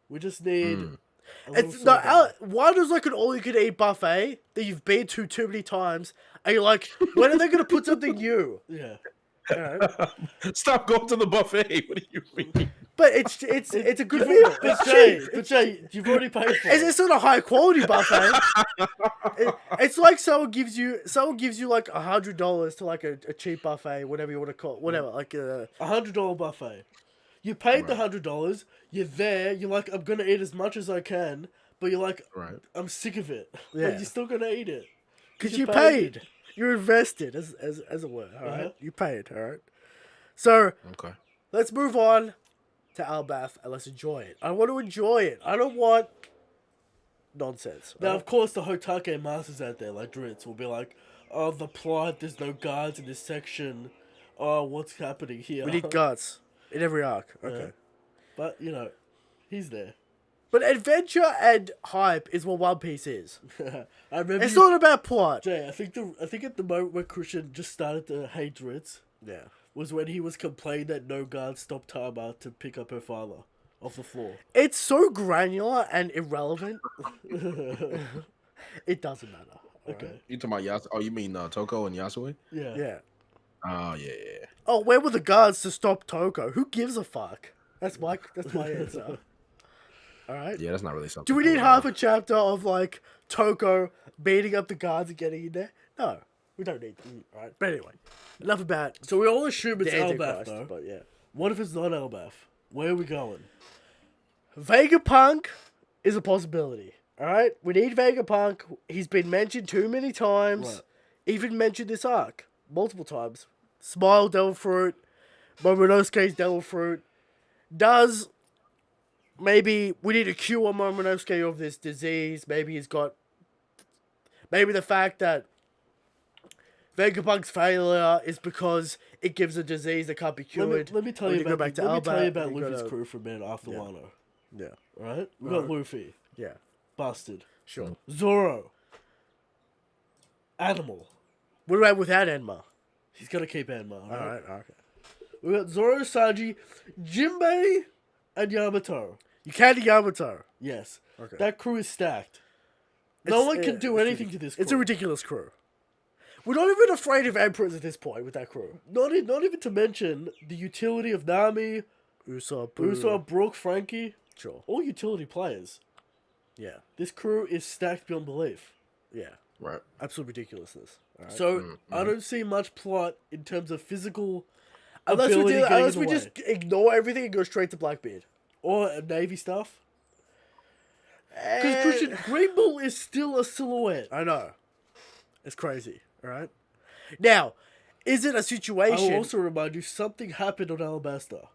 Speaker 1: We just need. A little
Speaker 3: It's no,
Speaker 1: sorbet.
Speaker 3: why does like an all-you-can-eat buffet that you've been to too many times, and you're like, when are they going to put something new?
Speaker 1: Yeah.
Speaker 3: Alright?
Speaker 2: Stop going to the buffet. What do you mean?
Speaker 3: But it's a good meal.
Speaker 1: But Jay, you've already paid for it.
Speaker 3: It's not a high quality buffet. It's like someone gives you like $100 to like a cheap buffet, whatever you want to call it, whatever. Like
Speaker 1: $100 buffet. You paid the $100. You're there. You're like, I'm gonna eat as much as I can, but you're like,
Speaker 2: Right.
Speaker 1: I'm sick of it.
Speaker 3: Yeah.
Speaker 1: But you're still gonna eat it
Speaker 3: because you paid. You're invested, as it were. All right, you paid. All right. So
Speaker 2: Okay.
Speaker 3: let's move on to Elbaf and let's enjoy it. I want to enjoy it. I don't want nonsense.
Speaker 1: Now,
Speaker 3: right?
Speaker 1: of course, the Hotake masters out there, like Dritz, will be like, oh, the plot. There's no guards in this section. Oh, what's happening here?
Speaker 3: We need guts in every arc. Okay.
Speaker 1: But you know, he's there.
Speaker 3: But adventure and hype is what One Piece is.
Speaker 1: I remember.
Speaker 3: It's not about plot.
Speaker 1: Jay, I think at the moment where Christian just started to hate Dritz
Speaker 3: Yeah.
Speaker 1: was when he was complaining that no guard stopped Tama to pick up her father off the floor.
Speaker 3: It's so granular and irrelevant. It doesn't matter.
Speaker 1: Okay.
Speaker 2: You talking about you mean Toko and Yasue?
Speaker 1: Yeah.
Speaker 3: Yeah.
Speaker 2: Oh yeah.
Speaker 3: Oh, where were the guards to stop Toko? Who gives a fuck? That's my answer. All right.
Speaker 2: Yeah, that's not really something.
Speaker 3: Do we need half a chapter of like Toko beating up the guards and getting in there? No, we don't need that. All right. But anyway, enough about
Speaker 1: So we all assume it's
Speaker 3: the
Speaker 1: Elbaf,
Speaker 3: Antichrist.
Speaker 1: though.
Speaker 3: But yeah,
Speaker 1: What if it's not Elbaf? Where are we going?
Speaker 3: Vegapunk is a possibility. All right, we need Vegapunk. He's been mentioned too many times.
Speaker 1: Right.
Speaker 3: Even mentioned this arc multiple times. Smile Devil Fruit, Momonosuke's Devil Fruit. Does maybe we need to cure Momonosuke of this disease? Maybe he's got. Maybe the fact that Vegapunk's failure is because it gives a disease that can't be cured.
Speaker 1: Let me tell
Speaker 3: When
Speaker 1: you
Speaker 3: go
Speaker 1: about,
Speaker 3: back to
Speaker 1: let me tell you
Speaker 3: Elbaf,
Speaker 1: about
Speaker 3: you
Speaker 1: Luffy's
Speaker 3: gotta-
Speaker 1: crew for a minute after Wano.
Speaker 3: Yeah,
Speaker 1: Right? We got Luffy.
Speaker 3: yeah,
Speaker 1: Bastard.
Speaker 3: sure.
Speaker 1: Zoro. Animal.
Speaker 3: What about without Enma?
Speaker 1: He's gonna keep Enma. Right?
Speaker 3: Alright, okay.
Speaker 1: We got Zoro, Sanji, Jinbei, and Yamato.
Speaker 3: You can't do Yamato.
Speaker 1: Yes.
Speaker 3: Okay.
Speaker 1: That crew is stacked. No one can do anything to this crew.
Speaker 3: It's a ridiculous crew. We're not even afraid of Emperors at this point with that crew.
Speaker 1: Not even to mention the utility of Nami, Usopp, Brook, Frankie.
Speaker 3: Sure.
Speaker 1: All utility players.
Speaker 3: Yeah.
Speaker 1: This crew is stacked beyond belief.
Speaker 3: Yeah.
Speaker 2: Right.
Speaker 3: Absolute ridiculousness. All right?
Speaker 1: So I don't see much plot in terms of physical
Speaker 3: unless
Speaker 1: ability
Speaker 3: unless we
Speaker 1: getting in the
Speaker 3: just
Speaker 1: way.
Speaker 3: ignore everything and go straight to Blackbeard.
Speaker 1: Or Navy stuff. Because Christian Green Bull is still a silhouette.
Speaker 3: I know. It's crazy. All right. Now, is it a
Speaker 1: I
Speaker 3: situation?
Speaker 1: will also remind you, something happened on Alabasta.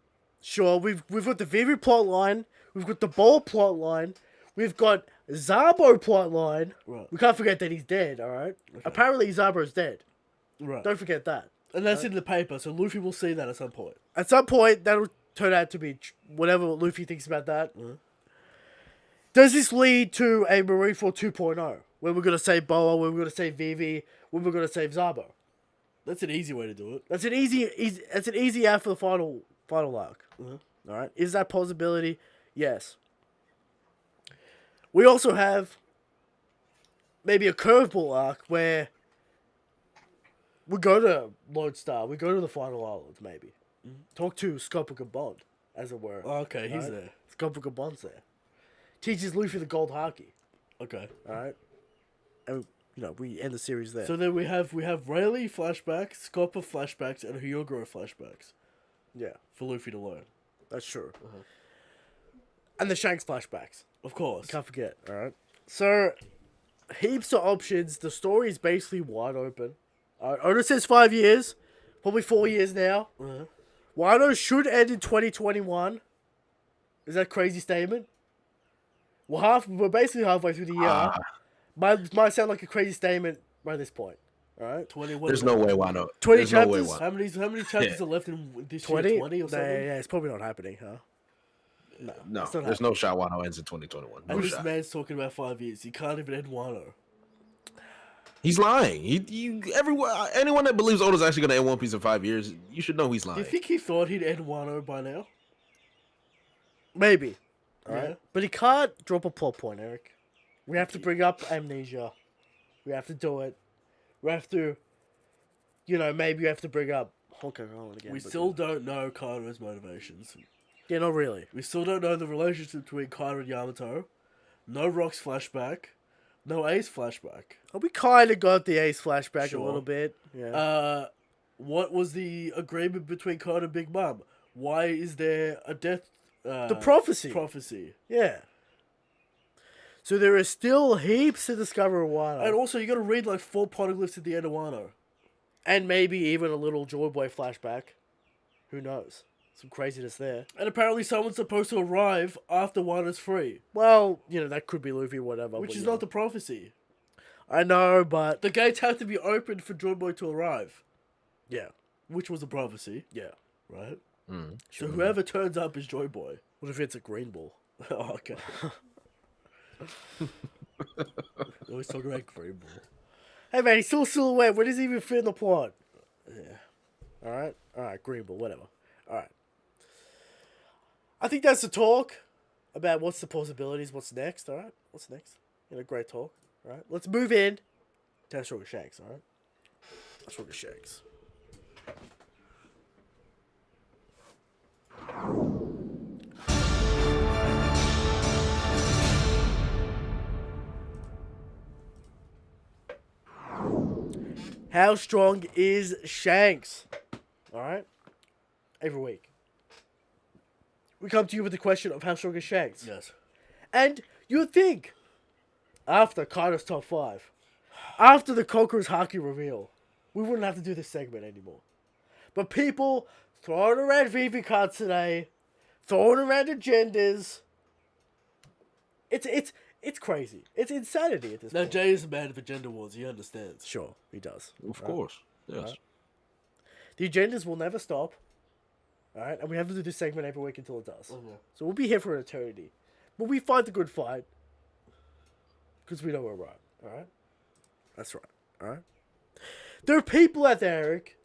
Speaker 3: Sure, we've got the Vivi plot line, we've got the Ball plot line, we've got Zabo plot line.
Speaker 1: Right.
Speaker 3: We can't forget that he's dead, alright? Okay. Apparently Zabo's dead.
Speaker 1: Right.
Speaker 3: Don't forget that.
Speaker 1: And that's in the paper, so Luffy will see that at some point.
Speaker 3: At some point, that'll turn out to be whatever Luffy thinks about that. Does this lead to a Marineford 2.0? Where we're going to save Boa, where we're going to save Vivi, where we're going to save Zabo?
Speaker 1: That's an easy way to do it.
Speaker 3: That's an easy out for the final arc. Alright? Is that possibility? Yes. We also have maybe a curveball arc where we go to Lodestar, we go to the final island, maybe. Talk to Skopika Bond, as it were.
Speaker 1: Oh, okay, he's there.
Speaker 3: Skopika Bond's there. Teaches Luffy the gold haki.
Speaker 1: Okay.
Speaker 3: Alright? And, we end the series there.
Speaker 1: So then we have Rayleigh flashbacks, Scopper flashbacks, and Hyogoro flashbacks
Speaker 3: yeah,
Speaker 1: for Luffy to learn.
Speaker 3: that's true. And the Shanks flashbacks.
Speaker 1: Of course.
Speaker 3: Can't forget, alright? So, heaps of options. The story is basically wide open. Oda says 5 years. Probably 4 years now. Wano should end in 2021. Is that a crazy statement? We're basically halfway through the year. Might sound like a crazy statement by this point. Alright?
Speaker 1: 21.
Speaker 2: There's no way Wano.
Speaker 3: 20
Speaker 2: There's no way
Speaker 3: chapters?
Speaker 2: Wano.
Speaker 1: How many chapters are left in this
Speaker 3: 20?
Speaker 1: year? 20 or something?
Speaker 3: Yeah, it's probably not happening, huh?
Speaker 2: No,
Speaker 3: It's not
Speaker 2: there's no shot Wano ends in 2021. No
Speaker 1: And this
Speaker 2: shot.
Speaker 1: man's talking about 5 years. He can't even end Wano.
Speaker 2: He's lying. Anyone that believes Oda's actually going to end One Piece in 5 years, you should know he's
Speaker 1: Do
Speaker 2: lying.
Speaker 1: you think he thought he'd end Wano by now?
Speaker 3: Maybe.
Speaker 1: Yeah.
Speaker 3: Alright? But he can't drop a plot point, Eric. We have to bring up amnesia. We have to do it. We have to, maybe you have to bring up Hong Kong Island again.
Speaker 1: We
Speaker 3: but-
Speaker 1: still don't know Kaido's motivations.
Speaker 3: Yeah, not really.
Speaker 1: We still don't know the relationship between Kaido and Yamato. No Rock's flashback. No Ace flashback.
Speaker 3: Oh, we kind of got the Ace flashback
Speaker 1: Sure.
Speaker 3: a little bit. Yeah.
Speaker 1: What was the agreement between Kaido and Big Mom? Why is there a death...
Speaker 3: the prophecy.
Speaker 1: Prophecy.
Speaker 3: Yeah. So there is still heaps to discover in Wano.
Speaker 1: And also, you got to read like 4 poneglyphs at the end of Wano.
Speaker 3: And maybe even a little Joy Boy flashback. Who knows? Some craziness there.
Speaker 1: And apparently someone's supposed to arrive after Wano's free.
Speaker 3: Well, that could be Luffy, whatever.
Speaker 1: Which
Speaker 3: but,
Speaker 1: is not the prophecy.
Speaker 3: I know, but...
Speaker 1: The gates have to be opened for Joy Boy to arrive.
Speaker 3: Yeah.
Speaker 1: Which was the prophecy,
Speaker 3: Yeah.
Speaker 1: right?
Speaker 2: Mm.
Speaker 1: So whoever turns up is Joy Boy.
Speaker 3: What if it's a green ball?
Speaker 1: Oh, okay. Always talking about Green Ball.
Speaker 3: Hey, man, he's still a silhouette. Where does he even fit in the plot? Yeah. Alright? Alright, green ball, whatever. Alright. I think that's the talk about what's the possibilities, what's next, alright? What's next? Great talk. Alright? Let's move in to Stronger Shanks, alright? Stronger Shanks. How strong is Shanks? Alright? Every week. We come to you with the question of how strong is Shanks?
Speaker 1: Yes.
Speaker 3: And you would think, after Kaido's top 5, after the Conqueror's Haki reveal, we wouldn't have to do this segment anymore. But people throwing around VV cards today, throwing around agendas. It's crazy. It's insanity at this
Speaker 1: Now,
Speaker 3: point.
Speaker 1: Jay is a man of agenda wars. He understands.
Speaker 3: Sure, he does.
Speaker 2: Of course. Yes.
Speaker 3: Right. The agendas will never stop. Alright? And we have to do this segment every week until it does.
Speaker 1: Okay.
Speaker 3: So we'll be here for an eternity. But we fight the good fight. Because we know we're right. Alright? That's right. Alright? There are people out there, Eric,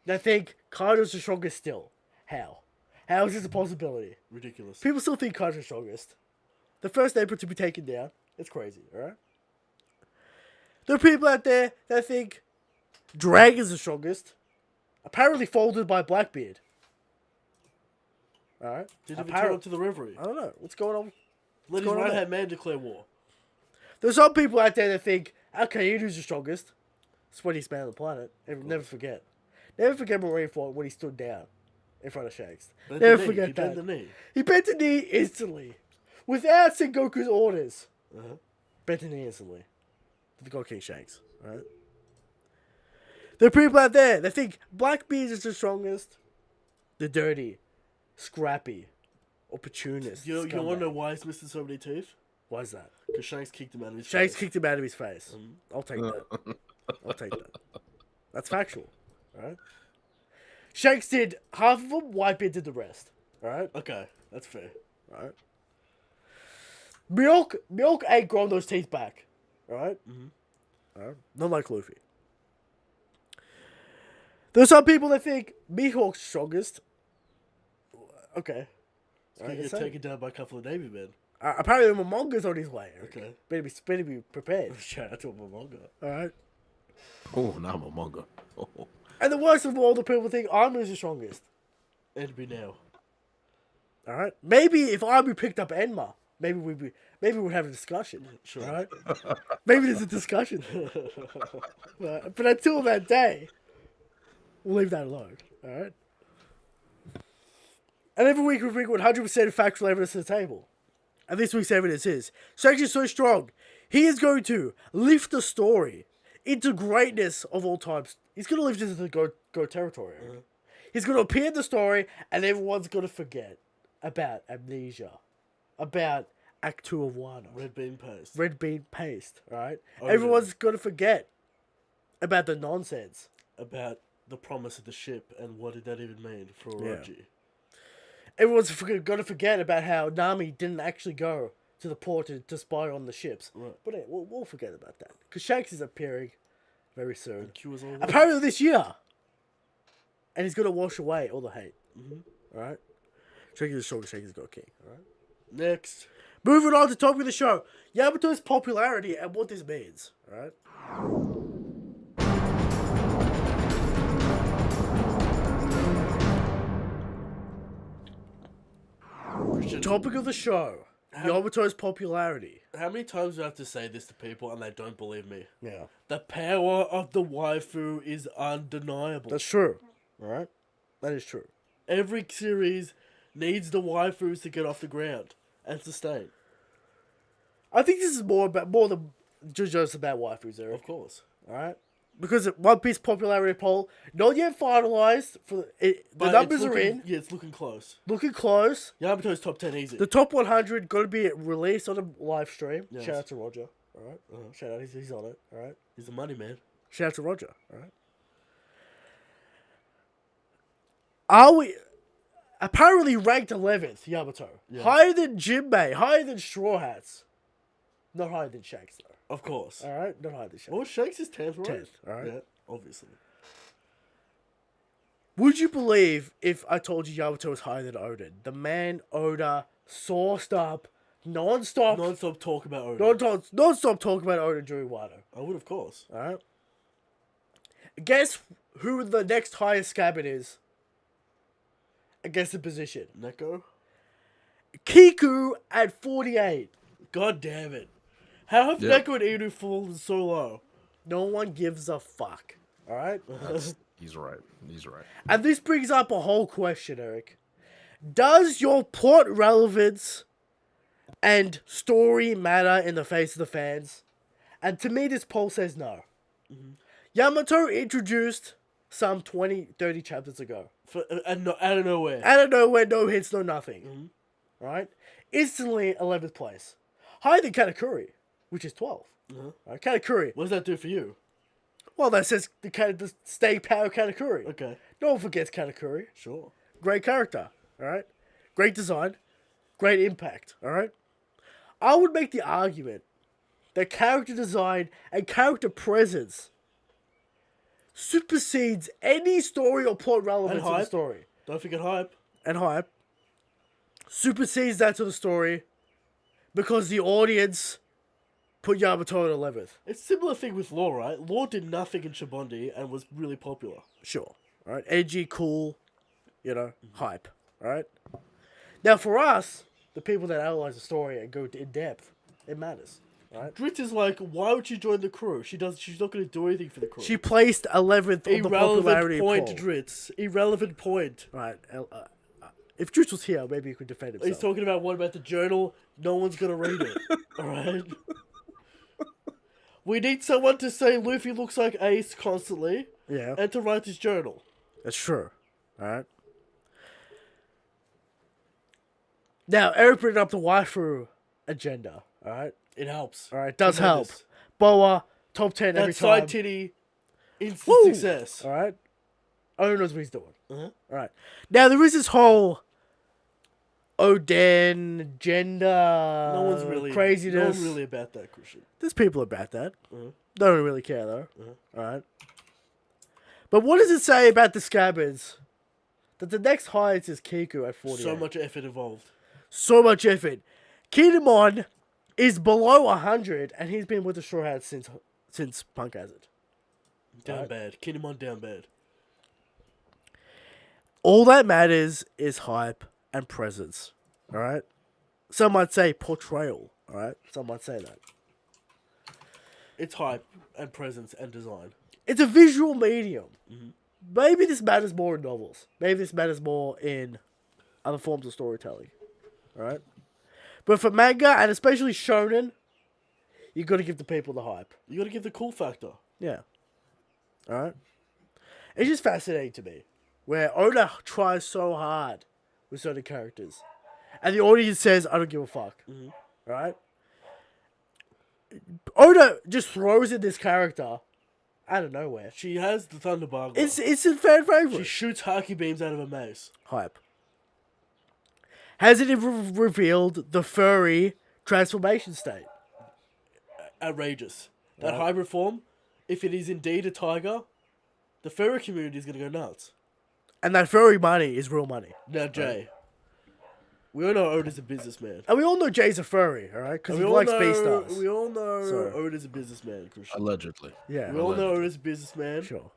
Speaker 3: that think Kaido's the strongest still. How? How is this a possibility?
Speaker 1: Ridiculous.
Speaker 3: People still think Kaido's the strongest. The first emperor to be taken down. It's crazy, alright? There are people out there that think Dragon's the strongest. Apparently folded by Blackbeard. Alright?
Speaker 1: Didn't even turn up to the reverie.
Speaker 3: I don't know. What's going on?
Speaker 1: Let his right-hand man declare war.
Speaker 3: There's some people out there that think Al-Qaida's the strongest. Sweatiest man on the planet. Never forget. Never forget Marineford when he stood down in front of Shanks. Never forget that. He bent the knee. He bent the knee instantly. Without Sengoku's orders. Bent the knee instantly. To the God King Shanks. Right? There are people out there that think Blackbeard is the strongest. The dirty, scrappy, opportunist.
Speaker 1: You want to know why he's missing so many teeth?
Speaker 3: Why is that?
Speaker 1: Because Shanks kicked him out of his face.
Speaker 3: Shanks kicked him out of his face. I'll take that. I'll take that. That's factual. Alright? Shanks did half of them, Whitebeard did the rest. Alright?
Speaker 1: Okay, that's fair.
Speaker 3: Alright? Milk ain't grown those teeth back. Alright? Alright? Not like Luffy. There's some people that think Mihawk's strongest. Okay.
Speaker 1: He's going to get taken down by a couple of Navy men.
Speaker 3: Apparently Momonga's on his way.
Speaker 1: Okay.
Speaker 3: Better be prepared.
Speaker 1: Shout out to Momonga.
Speaker 3: Alright?
Speaker 2: Oh, not Momonga. Oh.
Speaker 3: And the worst of all, the people think Armin's the strongest.
Speaker 1: Enemy now.
Speaker 3: Alright? Maybe if Armin picked up Enma, maybe we'd have a discussion.
Speaker 1: Sure.
Speaker 3: Alright? Maybe there's a discussion. But until that day, we'll leave that alone. Alright? And every week we bring 100% factual evidence to the table. And this week's evidence is Shanks is so strong, he is going to lift the story into greatness of all times. He's going to lift it into the go territory. He's going to appear in the story, and everyone's going to forget about Amnesia, about Act 2 of Wano.
Speaker 1: Red bean paste.
Speaker 3: Right? Everyone's going to forget about the nonsense.
Speaker 1: About the promise of the ship, and what did that even mean for Orochi.
Speaker 3: Everyone's going to forget about how Nami didn't actually go to the port to spy on the ships.
Speaker 1: Right.
Speaker 3: But yeah, we'll forget about that. Because Shanks is appearing very soon.
Speaker 1: All
Speaker 3: Apparently this year. And he's going to wash away all the hate. Alright? Shanks is the strongest, Shanks is God King. Alright?
Speaker 1: Next.
Speaker 3: Moving on to the topic of the show. Yamato's popularity and what this means. Alright? Topic of the show. Yamato's popularity.
Speaker 1: How many times do I have to say this to people and they don't believe me?
Speaker 3: Yeah.
Speaker 1: The power of the waifu is undeniable.
Speaker 3: That's true. Alright? That is true.
Speaker 1: Every series needs the waifus to get off the ground and sustain.
Speaker 3: I think this is more than just about waifus, Eric.
Speaker 1: Of course.
Speaker 3: Alright? Because One Piece popularity poll, not yet finalized. The numbers are in.
Speaker 1: Yeah, it's looking close.
Speaker 3: Looking close.
Speaker 1: Yamato's top 10 easy.
Speaker 3: The top 100 going to be released on a live stream.
Speaker 1: Yes.
Speaker 3: Shout out to Roger. Alright? Shout out, he's on it. Alright?
Speaker 1: He's the money man.
Speaker 3: Shout out to Roger. Alright? Are we... Apparently ranked 11th, Yamato.
Speaker 1: Yeah.
Speaker 3: Higher than Jinbei. Higher than Straw Hats. Not higher than Shanks, though.
Speaker 1: Of course.
Speaker 3: Alright? Not higher than Shanks.
Speaker 1: Well, Shanks is 10th, right?
Speaker 3: 10th, alright?
Speaker 1: Yeah, obviously.
Speaker 3: Would you believe if I told you Yamato was higher than Odin? The man Oda sourced up non-stop
Speaker 1: talk about Odin.
Speaker 3: non-stop talk about Odin during Wano.
Speaker 1: I would, of course.
Speaker 3: Alright? Guess who the next highest scabbard is? Against the position.
Speaker 1: Neko?
Speaker 3: Kiku at 48.
Speaker 1: God damn it. How have Neko and Inu fallen so low?
Speaker 3: No one gives a fuck. Alright?
Speaker 2: He's right. He's right.
Speaker 3: And this brings up a whole question, Eric. Does your plot relevance and story matter in the face of the fans? And to me, this poll says no. Yamato introduced some 20, 30 chapters ago.
Speaker 1: Out of nowhere.
Speaker 3: Out of nowhere, no hits, no nothing. Right? Instantly 11th place. Higher than Katakuri, which is 12th. Right? Katakuri.
Speaker 1: What does that do for you?
Speaker 3: Well, that says the stay power Katakuri.
Speaker 1: Okay.
Speaker 3: No one forgets Katakuri.
Speaker 1: Sure.
Speaker 3: Great character. Alright? Great design. Great impact. Alright? I would make the argument that character design and character presence supersedes any story or plot relevance in the story.
Speaker 1: Don't forget hype.
Speaker 3: And hype. Supersedes that to the story because the audience put Yamato at 11th.
Speaker 1: It's a similar thing with Law, right? Law did nothing in Shibundi and was really popular.
Speaker 3: Sure. All right. Edgy, cool, hype. All right. Now, for us, the people that analyze the story and go in depth, it matters. Right?
Speaker 1: Dritz is like, why would she join the crew? She's not going to do anything for the crew.
Speaker 3: She placed 11th on the popularity
Speaker 1: point,
Speaker 3: poll.
Speaker 1: Dritz. Irrelevant point.
Speaker 3: Right. If Dritz was here, maybe he could defend himself.
Speaker 1: He's talking about what about the journal? No one's going to read it. Alright? We need someone to say Luffy looks like Ace constantly.
Speaker 3: Yeah.
Speaker 1: And to write his journal.
Speaker 3: That's true. Alright. Now, Eric bringing up the waifu agenda. Alright?
Speaker 1: It helps.
Speaker 3: Alright, does help. Boa, top 10 every
Speaker 1: that
Speaker 3: time.
Speaker 1: side titty, instant success.
Speaker 3: Alright? Oda knows what he's doing.
Speaker 1: Uh-huh.
Speaker 3: Alright. Now, there is this whole Oden, gender,
Speaker 1: No one's really
Speaker 3: craziness.
Speaker 1: No one's really about that, Christian.
Speaker 3: There's people about that.
Speaker 1: Uh-huh.
Speaker 3: Don't really care, though.
Speaker 1: Uh-huh.
Speaker 3: Alright? But what does it say about the Scabbards? That the next highest is Kiku at 48.
Speaker 1: So much effort involved.
Speaker 3: So much effort. Kinemon is below 100, and he's been with the Straw Hats since Punk has it.
Speaker 1: Down bad. Kinemon down bad.
Speaker 3: All that matters is hype and presence. Alright? Some might say portrayal. Alright? Some might say that.
Speaker 1: It's hype and presence and design.
Speaker 3: It's a visual medium.
Speaker 1: Mm-hmm.
Speaker 3: Maybe this matters more in novels. Maybe this matters more in other forms of storytelling. Alright? But for manga, and especially shonen, you got to give the people the hype.
Speaker 1: You got to give the cool factor.
Speaker 3: Yeah. Alright? It's just fascinating to me. Where Oda tries so hard with certain characters. And the audience says, I don't give a fuck.
Speaker 1: Mm-hmm.
Speaker 3: Right? Oda just throws in this character out of nowhere.
Speaker 1: She has the Thunder Bargain.
Speaker 3: It's a fan favorite.
Speaker 1: She shoots Haki beams out of a mace.
Speaker 3: Hype. Has it revealed the furry transformation state?
Speaker 1: Outrageous. That
Speaker 3: Right.
Speaker 1: hybrid form, if it is indeed a tiger, the furry community is going to go nuts.
Speaker 3: And that furry money is real money.
Speaker 1: Now, Jay, we all know Oda's a businessman.
Speaker 3: And we all know Jay's a furry, alright? Because
Speaker 1: And
Speaker 3: he
Speaker 1: we all
Speaker 3: likes
Speaker 1: know-
Speaker 3: Beastars.
Speaker 1: We all know
Speaker 3: So-
Speaker 1: Oda's a businessman, Christian.
Speaker 2: Allegedly.
Speaker 3: Yeah.
Speaker 1: We all know Oda's a businessman.
Speaker 3: Sure.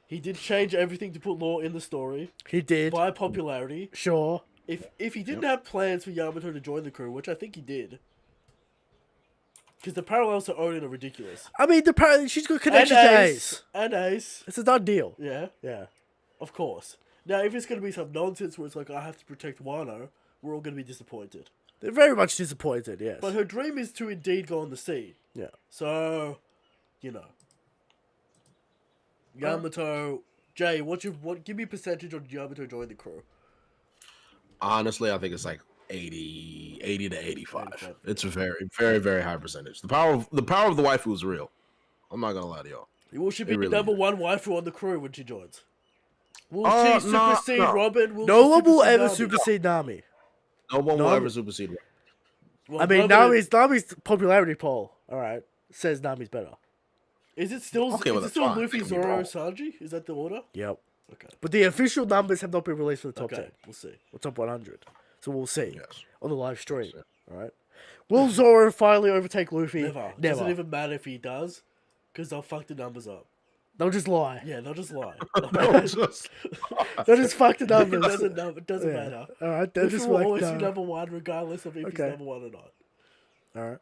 Speaker 1: He did change everything to put Law in the story
Speaker 3: He did.
Speaker 1: by popularity.
Speaker 3: Sure.
Speaker 1: If he didn't have plans for Yamato to join the crew, which I think he did, because the parallels to Odin are ridiculous.
Speaker 3: I mean, she's got connection to Ace.
Speaker 1: And Ace.
Speaker 3: It's a done deal.
Speaker 1: Yeah,
Speaker 3: Yeah.
Speaker 1: of course. Now, if it's going to be some nonsense where it's like, I have to protect Wano, we're all going to be disappointed.
Speaker 3: They're very much disappointed, yes.
Speaker 1: But her dream is to indeed go on the sea.
Speaker 3: Yeah.
Speaker 1: So, Yamato... Jay, give me a percentage on Yamato joining the crew.
Speaker 2: Honestly, I think it's like 80 to 85.
Speaker 1: 85.
Speaker 2: It's a very, very, very high percentage. The power of the waifu is real. I'm not gonna lie to y'all.
Speaker 1: Will she be
Speaker 2: It really
Speaker 1: the number
Speaker 2: is.
Speaker 1: one waifu on the crew when she joins? Will
Speaker 2: No,
Speaker 1: she supersede
Speaker 2: no.
Speaker 1: Robin?
Speaker 3: No one will ever
Speaker 1: Nami?
Speaker 3: supersede Nami.
Speaker 2: No one will
Speaker 3: No.
Speaker 2: ever supersede her.
Speaker 1: Well,
Speaker 3: I mean,
Speaker 1: Robin-
Speaker 3: Nami's popularity poll, alright, says Nami's better.
Speaker 1: Is it still
Speaker 2: Okay, well,
Speaker 1: is it
Speaker 2: that's
Speaker 1: still
Speaker 2: fine.
Speaker 1: Luffy,
Speaker 2: It can be
Speaker 1: Zoro,
Speaker 2: wrong.
Speaker 1: Sanji? Is that the order?
Speaker 3: Yep.
Speaker 1: Okay.
Speaker 3: But the official numbers have not been released for the top
Speaker 1: Okay,
Speaker 3: 10
Speaker 1: we'll see.
Speaker 3: or top 100. So we'll see
Speaker 2: Yes.
Speaker 3: on the live stream. Alright. Will Zoro finally overtake Luffy?
Speaker 1: Never. Doesn't even matter if he does, because they'll fuck the numbers up.
Speaker 3: They'll just lie.
Speaker 1: Yeah, they'll just lie.
Speaker 2: No, just-
Speaker 3: They'll just fuck the
Speaker 1: It
Speaker 3: numbers.
Speaker 1: doesn't
Speaker 3: Yeah.
Speaker 1: matter.
Speaker 3: Alright, they'll
Speaker 1: Luffy
Speaker 3: just
Speaker 1: will
Speaker 3: like
Speaker 1: always be
Speaker 3: that.
Speaker 1: number one, regardless of if
Speaker 3: Okay.
Speaker 1: he's number one or not.
Speaker 3: Alright.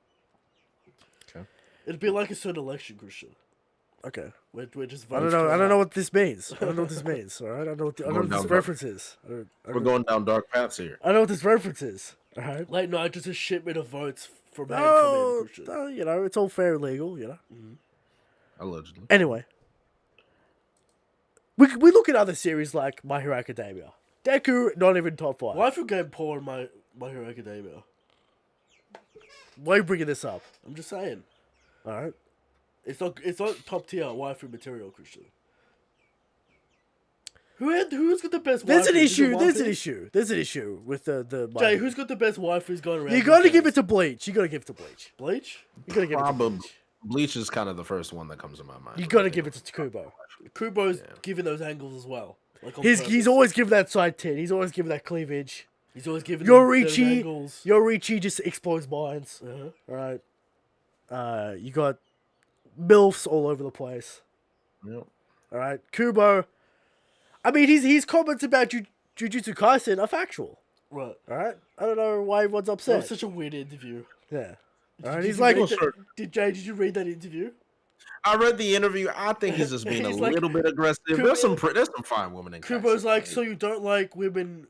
Speaker 2: Okay.
Speaker 1: It'd be like a certain election, Christian.
Speaker 3: Okay.
Speaker 1: We're just
Speaker 3: I don't
Speaker 1: votes
Speaker 3: know.
Speaker 1: come
Speaker 3: I don't know
Speaker 1: out.
Speaker 3: what this means. I don't know what this means. All right. I don't know what I don't know what this
Speaker 2: down
Speaker 3: reference is.
Speaker 2: We're going down dark paths here.
Speaker 3: I don't know what this reference is. All right.
Speaker 1: Late night, just a shipment of votes from Hank come in,
Speaker 3: No,
Speaker 1: Christian.
Speaker 3: no, you know, it's all fair and legal. You know.
Speaker 2: Allegedly.
Speaker 3: Anyway, we look at other series like My Hero Academia. Deku not even top 5.
Speaker 1: Waifu game poor in my Hero Academia.
Speaker 3: Why are you bringing this up?
Speaker 1: I'm just saying.
Speaker 3: All right.
Speaker 1: It's not top tier waifu material, Christian. Who's got the best
Speaker 3: There's
Speaker 1: waifus?
Speaker 3: an
Speaker 1: Is it
Speaker 3: issue.
Speaker 1: One
Speaker 3: There's an
Speaker 1: Piece?
Speaker 3: issue. There's an issue with the.
Speaker 1: Jay, who's got the best waifus going around?
Speaker 3: You got to give it to Bleach. You got to give it to Bleach.
Speaker 1: Bleach?
Speaker 3: You got to give it to
Speaker 2: Probably.
Speaker 3: Bleach.
Speaker 2: Bleach is kind of the first one that comes to my mind.
Speaker 3: You got to give it to Kubo.
Speaker 1: Kubo's giving those angles as well. Like on
Speaker 3: He's
Speaker 1: purpose.
Speaker 3: always giving that side tit. He's always giving that cleavage.
Speaker 1: He's always giving those
Speaker 3: Yorichi
Speaker 1: angles.
Speaker 3: Yorichi just explodes minds.
Speaker 1: Uh-huh.
Speaker 3: All right. You got MILFs all over the place.
Speaker 2: Yep.
Speaker 3: All right, Kubo. I mean, his comments about Jujutsu Kaisen are factual.
Speaker 1: Right.
Speaker 3: All right, I don't know why everyone's
Speaker 1: That
Speaker 3: upset.
Speaker 1: was such a weird interview.
Speaker 3: Yeah. All right,
Speaker 1: Did
Speaker 3: he's
Speaker 1: you
Speaker 3: like,
Speaker 1: read did you read that interview?
Speaker 2: I read the interview. I think he's just being a
Speaker 1: He's like,
Speaker 2: little bit aggressive. There's some fine women in
Speaker 1: Kubo's
Speaker 2: Kaisen,
Speaker 1: like,
Speaker 2: right?
Speaker 1: so you don't like women?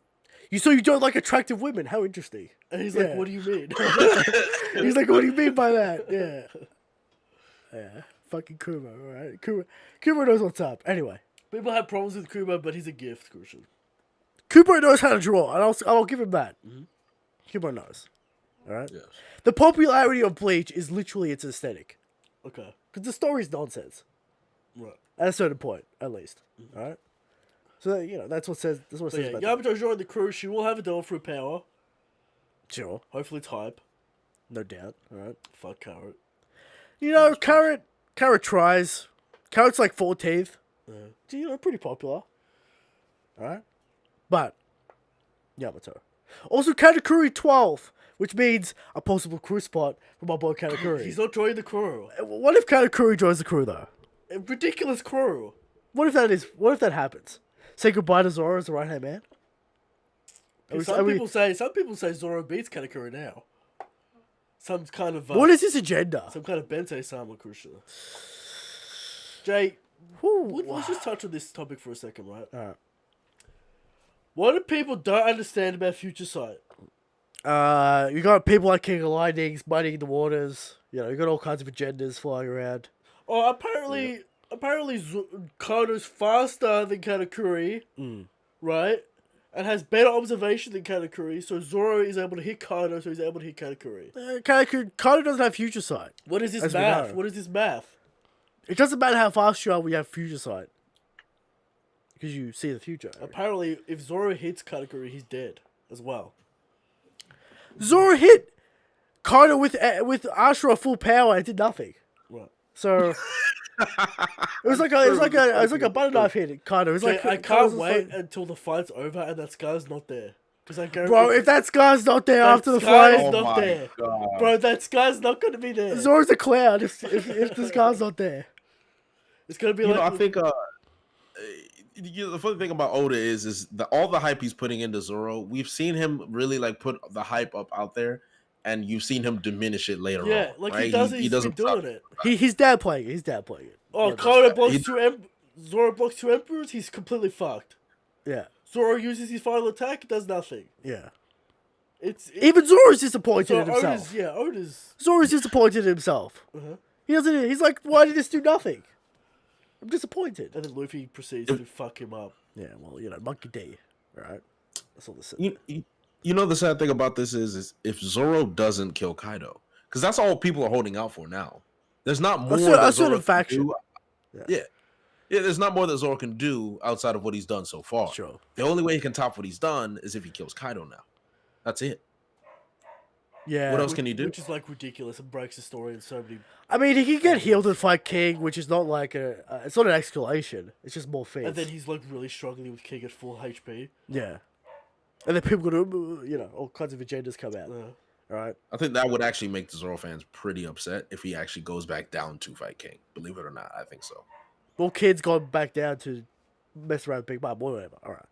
Speaker 3: you don't like attractive women? How interesting.
Speaker 1: And he's
Speaker 3: Yeah.
Speaker 1: like, what do you mean?
Speaker 3: He's like, what do you mean by that? Yeah. Yeah. Fucking Kubo, all right? Kubo knows what's up. Anyway.
Speaker 1: People have problems with Kubo, but he's a gift, Christian.
Speaker 3: Kubo knows how to draw, and I'll give him that.
Speaker 1: Mm-hmm.
Speaker 3: Kubo knows. All right?
Speaker 2: Yes.
Speaker 3: The popularity of Bleach is literally its aesthetic.
Speaker 1: Okay.
Speaker 3: Because the story's nonsense.
Speaker 1: Right.
Speaker 3: At a certain point, at least. All right? So, that's what it says
Speaker 1: So
Speaker 3: about that.
Speaker 1: Yamato joined the crew. She will have a devil fruit power.
Speaker 3: Sure.
Speaker 1: Hopefully it's hype.
Speaker 3: No doubt. All right?
Speaker 1: Fuck Carrot.
Speaker 3: Carrot tries. Carrot's like 14th.
Speaker 1: Yeah.
Speaker 3: Pretty popular. Alright? But, Yamato. Also, Katakuri 12th, which means a possible crew spot for my boy Katakuri.
Speaker 1: He's not joining the crew.
Speaker 3: What if Katakuri joins the crew, though?
Speaker 1: A ridiculous crew.
Speaker 3: What if that happens? Say goodbye to Zoro as the right-hand man?
Speaker 1: Some people say Zoro beats Katakuri now. Some kind of
Speaker 3: what is his agenda?
Speaker 1: some kind of Bente Sama Christian. Jay, let's just touch on this topic for a second, right?
Speaker 3: Alright.
Speaker 1: What do people don't understand about Future Sight?
Speaker 3: You got people like King of Lightnings muddying the waters. You got all kinds of agendas flying around.
Speaker 1: Oh, apparently Kano's faster than Katakuri, right? And has better observation than Katakuri, so Zoro is able to hit Kano, so he's able to hit Katakuri.
Speaker 3: Kano doesn't have future sight.
Speaker 1: What is this
Speaker 3: As we
Speaker 1: math?
Speaker 3: know.
Speaker 1: What is this math?
Speaker 3: It doesn't matter how fast you are when you have future sight. Because you see the future.
Speaker 1: Apparently, if Zoro hits Katakuri, he's dead as well.
Speaker 3: Zoro hit Kano with Ashura full power and did nothing.
Speaker 1: Right.
Speaker 3: So it was like a butter knife hit Kano. It was like
Speaker 1: I can't wait until the fight's over and that scar's not there.
Speaker 3: Bro, if that scar's not there after the
Speaker 1: scar
Speaker 3: fight,
Speaker 1: is not there.
Speaker 2: God.
Speaker 1: Bro, that scar's not going to be there.
Speaker 3: Zoro's a clown if the scar's not there.
Speaker 1: It's going to be
Speaker 2: I think the funny thing about Oda is all the hype he's putting into Zoro. We've seen him really put the hype up out there, and you've seen him diminish it later on.
Speaker 1: like
Speaker 2: right?
Speaker 1: he doesn't been doing it.
Speaker 3: His dad playing it.
Speaker 1: Oh, Kano blocks Zoro blocks 2 Emperors, he's completely fucked.
Speaker 3: Yeah.
Speaker 1: Zoro uses his final attack, it does nothing.
Speaker 3: Yeah.
Speaker 1: Even
Speaker 3: Zoro's disappointed in himself.
Speaker 1: Oda's.
Speaker 3: Zoro's disappointed in himself.
Speaker 1: Uh-huh.
Speaker 3: He doesn't. He's like, why did this do nothing? I'm disappointed.
Speaker 1: And then Luffy proceeds to fuck him up.
Speaker 3: Yeah, well, Monkey D, right? That's all this is.
Speaker 2: The sad thing about this is if Zoro doesn't kill Kaido, because that's all people are holding out for now. There's not more that Zoro can do. Yeah, there's not more that Zoro can do outside of what he's done so far.
Speaker 3: Sure.
Speaker 2: The only way he can top what he's done is if he kills Kaido now. That's it.
Speaker 3: Yeah.
Speaker 2: What else can he do?
Speaker 1: Which is ridiculous and breaks the story in so many.
Speaker 3: I mean, he can get healed and fight King, which is not like it's not an escalation. It's just more feats.
Speaker 1: And then he's really struggling with King at full HP.
Speaker 3: Yeah. And then people go to, all kinds of agendas come out.
Speaker 1: Yeah.
Speaker 3: Right?
Speaker 2: I think that would actually make the Zoro fans pretty upset if he actually goes back down to fight King. Believe it or not, I think so.
Speaker 3: Well, Kid's gone back down to mess around with Big Mom or whatever. All right.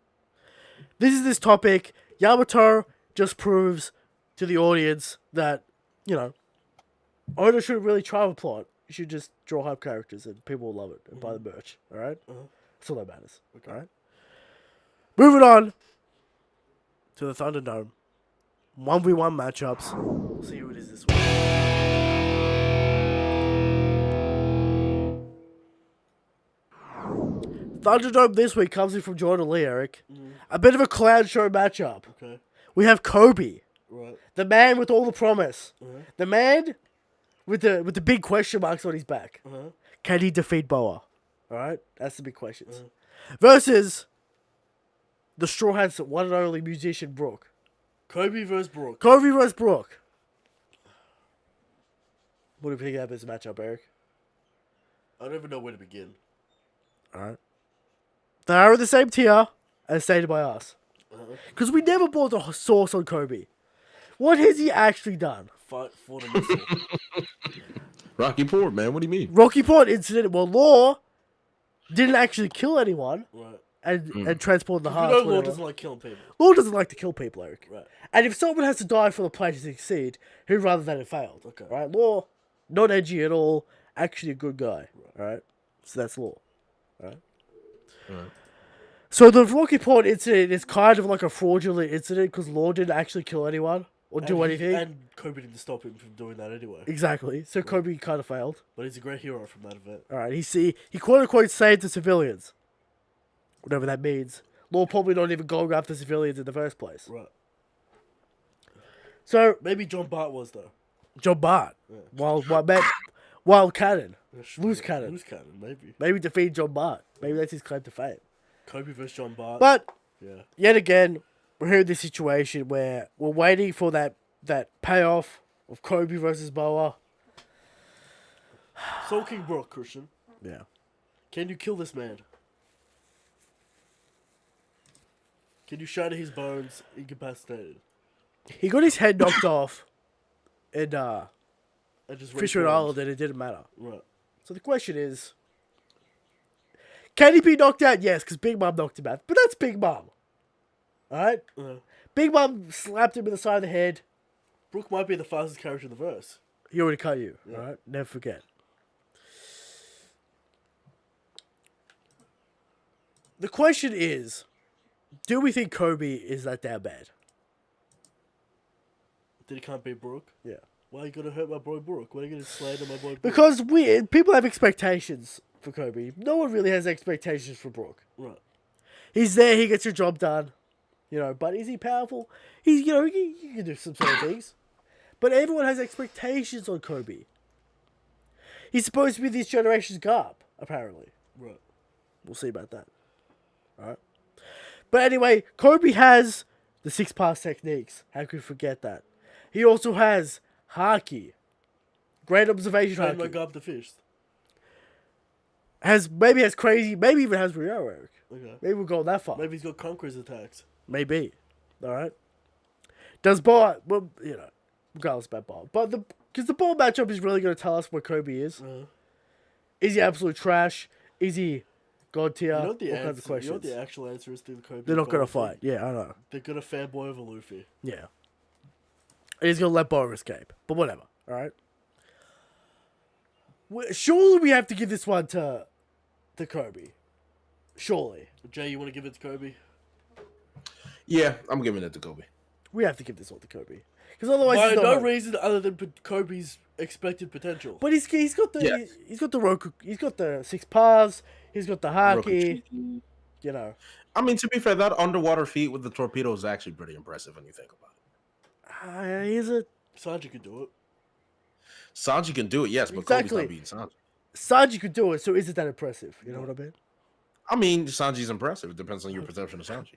Speaker 3: This topic. Yamato just proves to the audience that, Oda shouldn't really try a plot. You should just draw hype characters and people will love it and buy the merch. All right? That's all that matters.
Speaker 1: Okay.
Speaker 3: All right? Moving on to the Thunderdome. 1v1 matchups. We'll see who it is this week. Thunderdome this week comes in from Jordan Lee, Eric. A bit of a clown show matchup.
Speaker 1: Okay.
Speaker 3: We have Koby.
Speaker 1: Right.
Speaker 3: The man with all the promise. The man with the big question marks on his back. Can he defeat Boa? Alright? That's the big questions. Versus the Straw Hats one and only musician Brook.
Speaker 1: Koby versus Brook.
Speaker 3: Koby versus Brook. What do you think of this matchup, Eric?
Speaker 1: I don't even know where to begin.
Speaker 3: Alright. They are in the same tier as stated by us. Because we never bought the source on Koby. What has he actually done?
Speaker 1: Fight for the missile.
Speaker 2: Rocky Port, man. What do you mean?
Speaker 3: Rocky Port incident. Well, Law didn't actually kill anyone
Speaker 1: Right.
Speaker 3: and transport the
Speaker 1: You
Speaker 3: hearts.
Speaker 1: know Law
Speaker 3: whatever.
Speaker 1: doesn't like killing people.
Speaker 3: Law doesn't like to kill people, Eric.
Speaker 1: Right.
Speaker 3: And if someone has to die for the plan to succeed, he'd rather that it failed.
Speaker 1: Okay.
Speaker 3: Right? Law, not edgy at all. Actually, a good guy. Right? So that's Law. Right? So the Rocky Port incident is kind of like a fraudulent incident because Law didn't actually kill anyone or do anything.
Speaker 1: And Koby didn't stop him from doing that anyway.
Speaker 3: Exactly. So Koby kind of failed.
Speaker 1: But he's a great hero from that event.
Speaker 3: All right. He quote unquote saved the civilians. Whatever that means. Law probably not even going after civilians in the first place.
Speaker 1: Right.
Speaker 3: So
Speaker 1: Maybe John Bart was, though.
Speaker 3: John Bart, wild cannon, loose cannon.
Speaker 1: Loose cannon, maybe.
Speaker 3: Maybe defeat John Bart. Maybe that's his claim to fame.
Speaker 1: Koby versus John Bart.
Speaker 3: But
Speaker 1: yeah.
Speaker 3: yet again, we're here in this situation where we're waiting for that payoff of Koby versus Boa.
Speaker 1: Soul King Brook, Christian.
Speaker 3: Yeah.
Speaker 1: Can you kill this man? Can you shatter his bones, incapacitated?
Speaker 3: He got his head knocked off in
Speaker 1: And just
Speaker 3: Fisherman
Speaker 1: reformed?
Speaker 3: Island and it didn't matter.
Speaker 1: Right.
Speaker 3: So the question is, can he be knocked out? Yes, because Big Mom knocked him out. But that's Big Mom. Alright? Big Mom slapped him in the side of the head.
Speaker 1: Brook might be the fastest character in the verse.
Speaker 3: He already cut you.
Speaker 1: Yeah.
Speaker 3: Alright? Never forget. The question is, do we think Koby is that damn bad?
Speaker 1: That he can't beat Brook?
Speaker 3: Yeah.
Speaker 1: Why are you gonna hurt my boy Brook? Why are you gonna slander my boy Brook?
Speaker 3: Because people have expectations for Koby. No one really has expectations for Brook.
Speaker 1: Right.
Speaker 3: He's there, he gets your job done. But is he powerful? He's, he can do some sort of things. But everyone has expectations on Koby. He's supposed to be this generation's Garp, apparently.
Speaker 1: Right.
Speaker 3: We'll see about that. Alright. But anyway, Koby has the 6-pass techniques. How could you forget that? He also has Haki. Great observation
Speaker 1: Trained
Speaker 3: Haki.
Speaker 1: like Garp the Fish.
Speaker 3: Maybe has crazy, maybe even has Rio, Eric.
Speaker 1: Okay.
Speaker 3: Maybe we'll go that far.
Speaker 1: Maybe he's got Conqueror's attacks.
Speaker 3: Maybe. Alright. Does Boa, well, regardless about Boa. But because the Boa matchup is really going to tell us what Koby is. Is he absolute trash? Is he God tier?
Speaker 1: You know what the
Speaker 3: All kinds of
Speaker 1: answer? You
Speaker 3: questions.
Speaker 1: know what the actual answer is to the Koby?
Speaker 3: They're not going
Speaker 1: Boa
Speaker 3: to fight.
Speaker 1: thing?
Speaker 3: Yeah, I know.
Speaker 1: They're gonna fanboy over Luffy.
Speaker 3: Yeah. And he's going to let Boa escape. But whatever. Alright? Surely we have to give this one to Koby. Surely.
Speaker 1: Jay, you want to give it to Koby?
Speaker 2: Yeah, I'm giving it to Koby.
Speaker 3: We have to give this one to Koby. Because otherwise
Speaker 1: By
Speaker 3: he's not
Speaker 1: no
Speaker 3: hope.
Speaker 1: reason other than Koby's expected potential.
Speaker 3: But he's got the
Speaker 2: Yes.
Speaker 3: he's got the Roku, he's got the 6 paths, he's got the Haki,
Speaker 2: I mean, to be fair, that underwater feat with the torpedo is actually pretty impressive when you think about it.
Speaker 3: Is it?
Speaker 1: Sanji could do it.
Speaker 2: Sanji can do it, yes, but
Speaker 3: Exactly.
Speaker 2: Kobe's not beating Sanji.
Speaker 3: Sanji could do it, so is it that impressive? You know what I mean?
Speaker 2: I mean, Sanji's impressive. It depends on your perception of Sanji.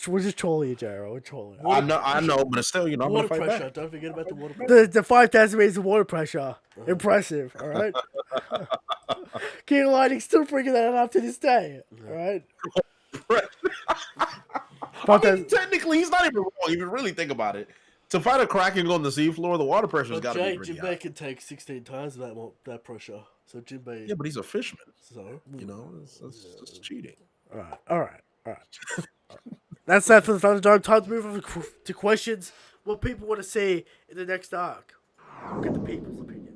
Speaker 3: We're just trolling you, Jaro. We're trolling you.
Speaker 2: I know, but still, I'm
Speaker 1: Water
Speaker 2: gonna fight
Speaker 1: pressure.
Speaker 2: back.
Speaker 1: Don't forget about the water pressure.
Speaker 3: The 5,000 meters of water pressure. Impressive, alright? King Lightning still bringing that up to this day, alright?
Speaker 2: I mean, technically, he's not even wrong if you really think about it. To fight a Kraken on the seafloor, the water pressure's got
Speaker 1: But
Speaker 2: to be
Speaker 1: Jay,
Speaker 2: pretty
Speaker 1: Jinbei
Speaker 2: high.
Speaker 1: can take 16 times that pressure. So Jinbei.
Speaker 2: Yeah, but he's a fisherman.
Speaker 1: So
Speaker 2: It's cheating.
Speaker 3: Alright. That's that for the Thunderdome. Time to move on to questions. What people want to see in the next arc. We'll get the people's opinion.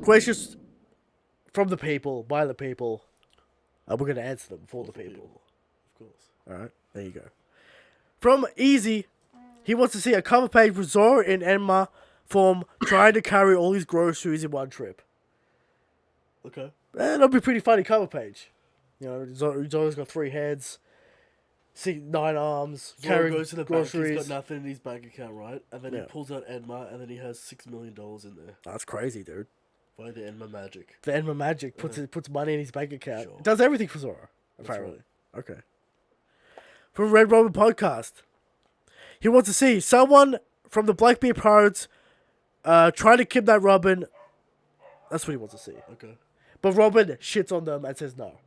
Speaker 3: Questions from the people, by the people. And we're going to answer them for the people.
Speaker 1: Of course.
Speaker 3: Alright, there you go. From Easy, he wants to see a cover page with Zoro in Enma form trying to carry all his groceries in one trip.
Speaker 1: Okay.
Speaker 3: That'll be a pretty funny cover page. Zoro's got 3 heads, 9 arms,
Speaker 1: Zoro
Speaker 3: carrying
Speaker 1: goes to the
Speaker 3: groceries.
Speaker 1: bank. He's got nothing in his bank account, right? And then
Speaker 3: Yeah.
Speaker 1: he pulls out Enma, and then he has $6 million in there.
Speaker 3: That's crazy, dude.
Speaker 1: By the Enma magic.
Speaker 3: The Enma magic puts money in his bank account.
Speaker 1: Sure.
Speaker 3: It does everything for Zoro,
Speaker 1: That's
Speaker 3: apparently. Okay. From Red Robin Podcast, he wants to see someone from the Blackbeard Pirates try to kidnap Robin. That's what he wants to see.
Speaker 1: Okay.
Speaker 3: But Robin shits on them and says no.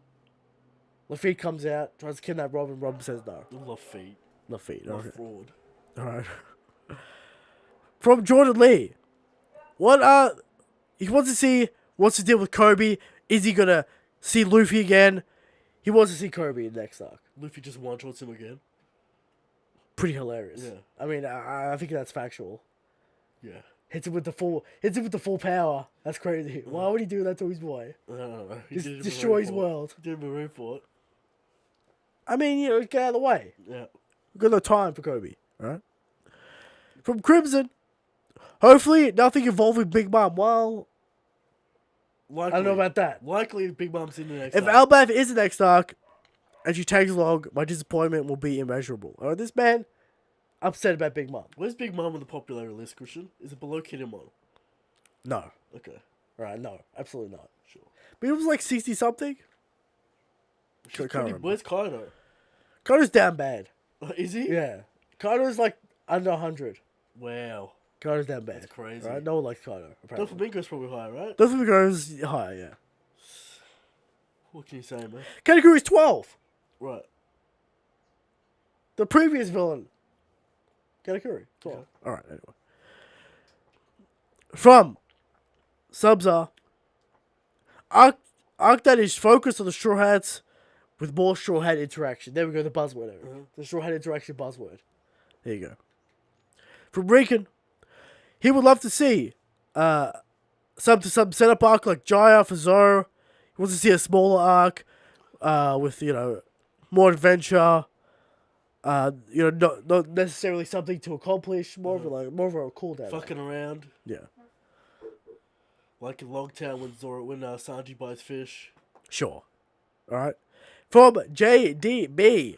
Speaker 3: Luffy comes out, tries to kidnap Robin. Robin says no.
Speaker 1: I love feet.
Speaker 3: Luffy.
Speaker 1: Not
Speaker 3: Okay.
Speaker 1: fraud.
Speaker 3: All right. From Jordan Lee, he wants to deal with Koby. Is he gonna see Luffy again? He wants to see Koby in the next arc.
Speaker 1: Luffy just one-shots him again.
Speaker 3: Pretty hilarious.
Speaker 1: Yeah.
Speaker 3: I mean, I think that's factual.
Speaker 1: Yeah.
Speaker 3: Hits him with the full power. That's crazy. Why would he do that to his boy?
Speaker 1: I don't know. He
Speaker 3: Just
Speaker 1: did it in
Speaker 3: destroy his
Speaker 1: Marineford.
Speaker 3: world.
Speaker 1: He did Marineford.
Speaker 3: I mean, get out of the way.
Speaker 1: Yeah.
Speaker 3: We've got no time for Koby. Alright? From Crimson, hopefully nothing involving Big Mom. Well,
Speaker 1: Likely.
Speaker 3: I don't know about that.
Speaker 1: Likely Big Mom's in the next
Speaker 3: If
Speaker 1: arc.
Speaker 3: Elbaf is the next arc, and she tags along, my disappointment will be immeasurable. Alright, this man, upset about Big Mom.
Speaker 1: Where's Big Mom on the popularity list, Christian? Is it below Kinemon?
Speaker 3: No.
Speaker 1: Okay.
Speaker 3: Alright, no. Absolutely not.
Speaker 1: Sure.
Speaker 3: But it was like 60-something.
Speaker 1: She's
Speaker 3: Can't remember.
Speaker 1: where's Kaido?
Speaker 3: Kaido's down bad.
Speaker 1: Is he?
Speaker 3: Yeah. Kaido's like under 100.
Speaker 1: Wow.
Speaker 3: Kaido's down bad.
Speaker 1: That's crazy.
Speaker 3: Right? No one likes Kaido. Apparently.
Speaker 1: Doflamingo's probably higher, right?
Speaker 3: Doflamingo goes higher, yeah.
Speaker 1: What can you say, man?
Speaker 3: Katakuri's 12.
Speaker 1: Right.
Speaker 3: The previous villain. Katakuri. 12.
Speaker 1: Okay.
Speaker 3: Alright, anyway. From Subza. Arc that is focused on the Straw Hats with more Straw Hat interaction. There we go, the buzzword. The Straw Hat interaction buzzword. There you go. From Riken. He would love to see some setup arc like Jaya for Zoro. He wants to see a smaller arc with, more adventure. Not necessarily something to accomplish. More of a cool down.
Speaker 1: Fucking around.
Speaker 3: Yeah.
Speaker 1: Like in Logtown when Sanji buys fish.
Speaker 3: Sure. Alright. From JDB.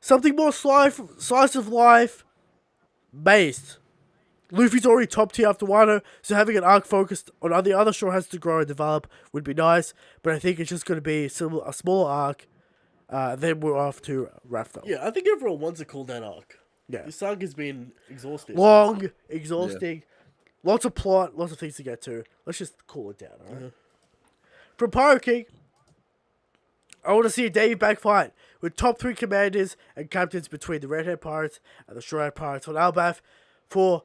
Speaker 3: Something more slice of life based. Luffy's already top tier after Wano, so having an arc focused on the other Straw Hats to grow and develop would be nice, but I think it's just going to be a smaller arc. Then we're off to Rafto.
Speaker 1: Yeah, I think everyone wants a cool down arc.
Speaker 3: Yeah.
Speaker 1: This saga's been exhausting.
Speaker 3: Long, exhausting, lots of plot, lots of things to get to. Let's just cool it down, alright? From Pyro King, I want to see a Davey back fight with top 3 commanders and captains between the Redhead Pirates and the Straw Hat Pirates on Elbaf for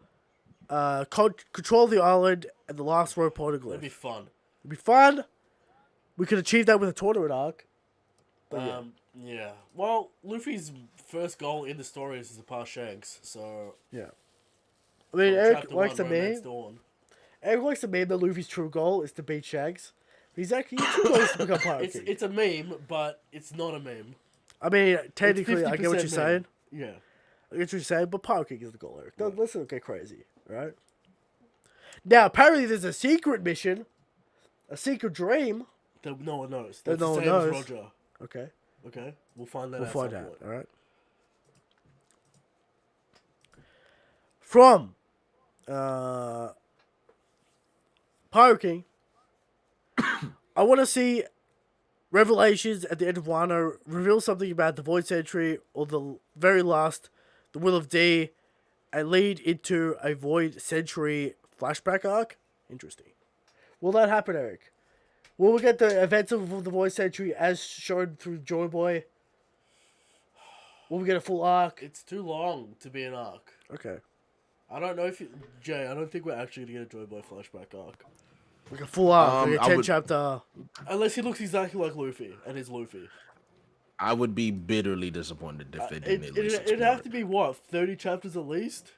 Speaker 3: control of the island and the last rope poneglyph.
Speaker 1: It'd be fun.
Speaker 3: It'd be fun. We could achieve that with a tournament arc. But
Speaker 1: yeah. Well, Luffy's first goal in the story is to pass Shanks, so...
Speaker 3: yeah. I mean, Eric likes to meme.
Speaker 1: Romance Dawn.
Speaker 3: Eric likes to meme that Luffy's true goal is to beat Shanks. His true goal is to become Pirate King.
Speaker 1: It's a meme, but it's not a meme.
Speaker 3: I mean, technically, I get what
Speaker 1: 50%
Speaker 3: you're saying.
Speaker 1: meme. Yeah.
Speaker 3: I get what you're saying, but Pirate King is the goal, Eric. Let's not get crazy, right? Now, apparently there's a secret mission, a secret dream.
Speaker 1: That no one knows.
Speaker 3: That
Speaker 1: That's
Speaker 3: no
Speaker 1: the
Speaker 3: one
Speaker 1: same as
Speaker 3: knows.
Speaker 1: Roger.
Speaker 3: Okay.
Speaker 1: Okay? We'll find that
Speaker 3: We'll
Speaker 1: out
Speaker 3: find
Speaker 1: some
Speaker 3: out,
Speaker 1: point.
Speaker 3: alright? From Pirate King, I want to see revelations at the end of Wano reveal something about the Void Century or the very last, the Will of D, and lead into a Void Century flashback arc. Interesting. Will that happen, Eric? Will we get the events of the Void Century as shown through Joy Boy? Will we get a full arc?
Speaker 1: It's too long to be an arc.
Speaker 3: Okay.
Speaker 1: I don't know if Jay, I don't think we're actually going to get a Joy Boy flashback arc.
Speaker 3: Like a full arc, like a
Speaker 2: I
Speaker 3: 10
Speaker 2: would-
Speaker 3: chapter.
Speaker 1: Unless he looks exactly like Luffy and is Luffy.
Speaker 2: I would be bitterly disappointed if they didn't at least
Speaker 1: It'd
Speaker 2: explore
Speaker 1: have to be, what, 30 chapters at least?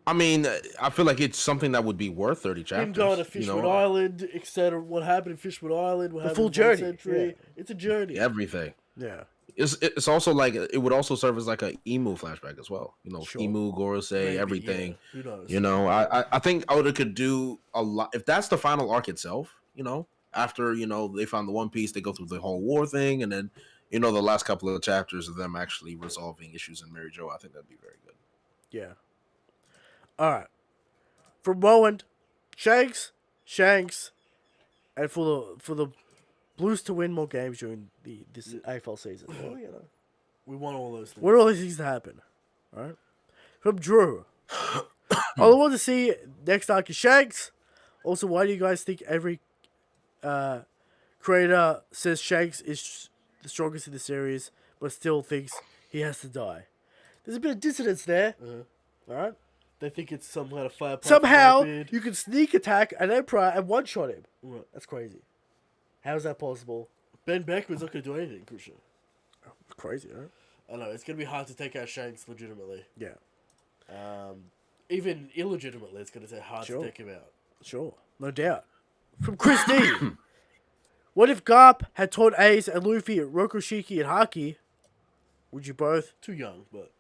Speaker 2: I mean, I feel like it's something that would be worth 30 chapters.
Speaker 1: Him going to Fishwood
Speaker 2: you know?
Speaker 1: Island, etc. What happened in Fishwood Island, what happened
Speaker 3: full
Speaker 1: in the Void
Speaker 3: journey,
Speaker 1: Century.
Speaker 3: yeah.
Speaker 1: It's a journey.
Speaker 2: Everything.
Speaker 3: Yeah.
Speaker 2: It's also like it would also serve as like a Emu flashback as well. You know,
Speaker 3: Sure.
Speaker 2: Emu, Gorosei,
Speaker 1: Maybe,
Speaker 2: everything.
Speaker 1: yeah. Who knows?
Speaker 2: You know, I think Oda could do a lot if that's the final arc itself. You know, after they found the One Piece, they go through the whole war thing, and then the last couple of chapters of them actually resolving issues in Mary Jo. I think that'd be very good.
Speaker 3: Yeah. All right. From Rowan, Shanks, and for the Blues to win more games during this AFL season. Well,
Speaker 1: We want all those things.
Speaker 3: what are all these things to happen? All right. From Drew, all I want to see next arc is Shanks. Also, why do you guys think every creator says Shanks is the strongest in the series, but still thinks he has to die. There's a bit of dissonance there. Alright?
Speaker 1: They think it's some kind of fire.
Speaker 3: Somehow, you can sneak attack an Emperor and one-shot him.
Speaker 1: Right.
Speaker 3: That's crazy. How is that possible?
Speaker 1: Ben Beckman's not going to do anything, Christian.
Speaker 3: Crazy, huh?
Speaker 1: I know, it's going to be hard to take out Shanks legitimately.
Speaker 3: Yeah.
Speaker 1: Even illegitimately, it's going to be hard to take him out.
Speaker 3: Sure. No doubt. From Chris D. What if Garp had taught Ace and Luffy Rokushiki and Haki? Would you both?
Speaker 1: Too young, but...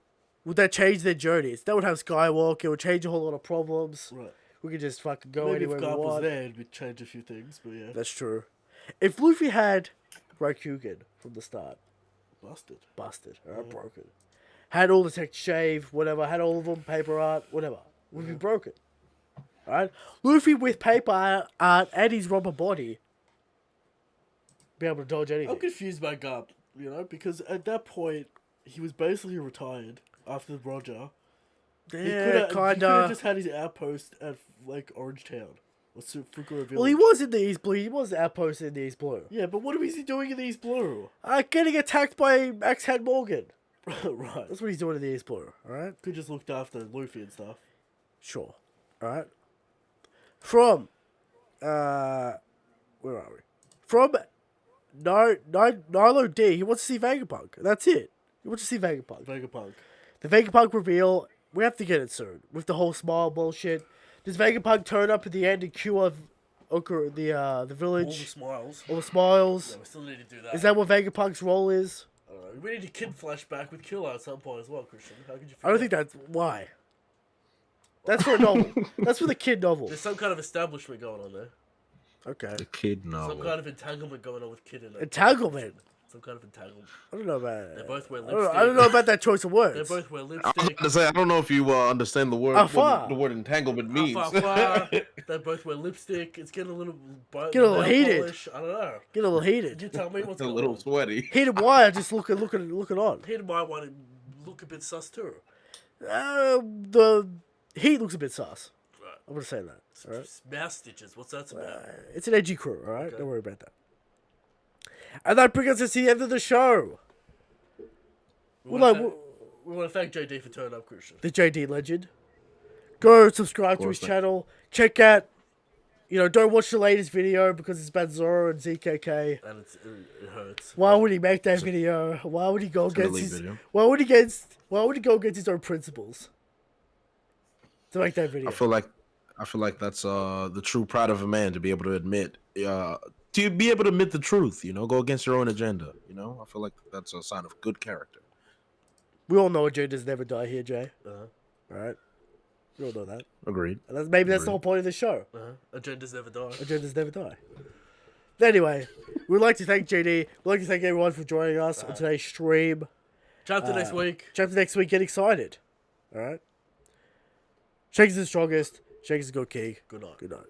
Speaker 3: Would that change their journeys? That would have Skywalk. It would change a whole lot of problems.
Speaker 1: Right.
Speaker 3: We could just fucking go
Speaker 1: Maybe
Speaker 3: anywhere
Speaker 1: if
Speaker 3: we
Speaker 1: Garp was
Speaker 3: want.
Speaker 1: there, it'd change a few things, but yeah.
Speaker 3: That's true. If Luffy had Rokugan from the start, busted, alright, broken. Had all the tech shave, whatever, had all of them, paper art, whatever. Would be broken. Alright? Luffy with paper art and his rubber body be able to dodge anything.
Speaker 1: I'm confused by Garp, you know, because at that point, he was basically retired after Roger.
Speaker 3: Yeah,
Speaker 1: He could
Speaker 3: kinda.
Speaker 1: have just had his outpost at, like, Orange Town. Or Fukura Village.
Speaker 3: Well, he was in the East Blue. He was outposted in the East Blue.
Speaker 1: Yeah, but what is he doing in the East Blue?
Speaker 3: Getting attacked by Axe-Head Morgan.
Speaker 1: Right.
Speaker 3: That's what he's doing in the East Blue, alright?
Speaker 1: Could just looked after Luffy and stuff.
Speaker 3: Sure. Alright? From, where are we? From Nilo D, he wants to see Vegapunk. That's it. He wants to see Vegapunk.
Speaker 1: Vegapunk.
Speaker 3: The Vegapunk reveal, we have to get it soon. With the whole smile bullshit. Does Vegapunk turn up at the end and cure the village?
Speaker 1: All the smiles.
Speaker 3: All the smiles?
Speaker 1: Yeah, we still need to do that.
Speaker 3: Is that what Vegapunk's role is?
Speaker 1: I don't know. We need a kid flashback with Killer at some point as well, Christian. How could you forget?
Speaker 3: I don't think that's... Why? That's for a novel. That's for the kid novel.
Speaker 1: There's some kind of establishment going on there.
Speaker 3: Okay.
Speaker 2: The kid
Speaker 1: Some
Speaker 2: novel.
Speaker 1: kind of entanglement going on with Kid in it.
Speaker 3: Entanglement?
Speaker 1: Some kind of entanglement.
Speaker 3: I don't know about
Speaker 1: They
Speaker 3: it.
Speaker 1: both wear
Speaker 3: I
Speaker 1: lipstick.
Speaker 3: don't know about that choice of
Speaker 1: They
Speaker 3: words.
Speaker 1: both wear
Speaker 2: I was
Speaker 1: lipstick.
Speaker 2: about to say, I don't know if you understand the word,
Speaker 3: Afar.
Speaker 2: what the word entanglement means.
Speaker 1: They both wear lipstick. It's getting a little...
Speaker 3: Get a little
Speaker 1: nail
Speaker 3: heated.
Speaker 1: polish. I don't know.
Speaker 3: Get a little
Speaker 1: Could you
Speaker 3: heated.
Speaker 1: tell me what's
Speaker 2: It's a
Speaker 1: going
Speaker 2: little
Speaker 1: on?
Speaker 2: sweaty.
Speaker 3: Heated wire, just looking on.
Speaker 1: He might want to look a bit sus too.
Speaker 3: The heat looks a bit sus.
Speaker 1: Right.
Speaker 3: I'm gonna say that. Alright?
Speaker 1: Mouse stitches. What's that about?
Speaker 3: It's an edgy crew, alright?
Speaker 1: Okay.
Speaker 3: Don't worry about that. And that brings us to the end of the show.
Speaker 1: We
Speaker 3: Well,
Speaker 1: want to thank JD for turning up, Christian.
Speaker 3: the JD legend. Go subscribe to his channel. Check out, don't watch the latest video because it's about Zoro and ZKK.
Speaker 1: And it hurts.
Speaker 3: Why would he make that video? Why would he go
Speaker 2: an
Speaker 3: against
Speaker 2: elite
Speaker 3: his?
Speaker 2: video.
Speaker 3: Why would he go against his own principles to make that video?
Speaker 2: I feel like that's the true pride of a man to be able to admit the truth. Go against your own agenda. I feel like that's a sign of good character.
Speaker 3: We all know agendas never die here, Jay.
Speaker 1: Uh-huh.
Speaker 3: All right, we all know that.
Speaker 2: Agreed.
Speaker 3: And maybe that's the whole point of the show.
Speaker 1: Agendas never die.
Speaker 3: Agendas never die. Anyway, we'd like to thank JD. We'd like to thank everyone for joining us on today's stream.
Speaker 1: Chapter next week.
Speaker 3: Chapter next week. Get excited. All right. Shanks is the strongest. Shanks is good king.
Speaker 1: Good night.
Speaker 3: Good night.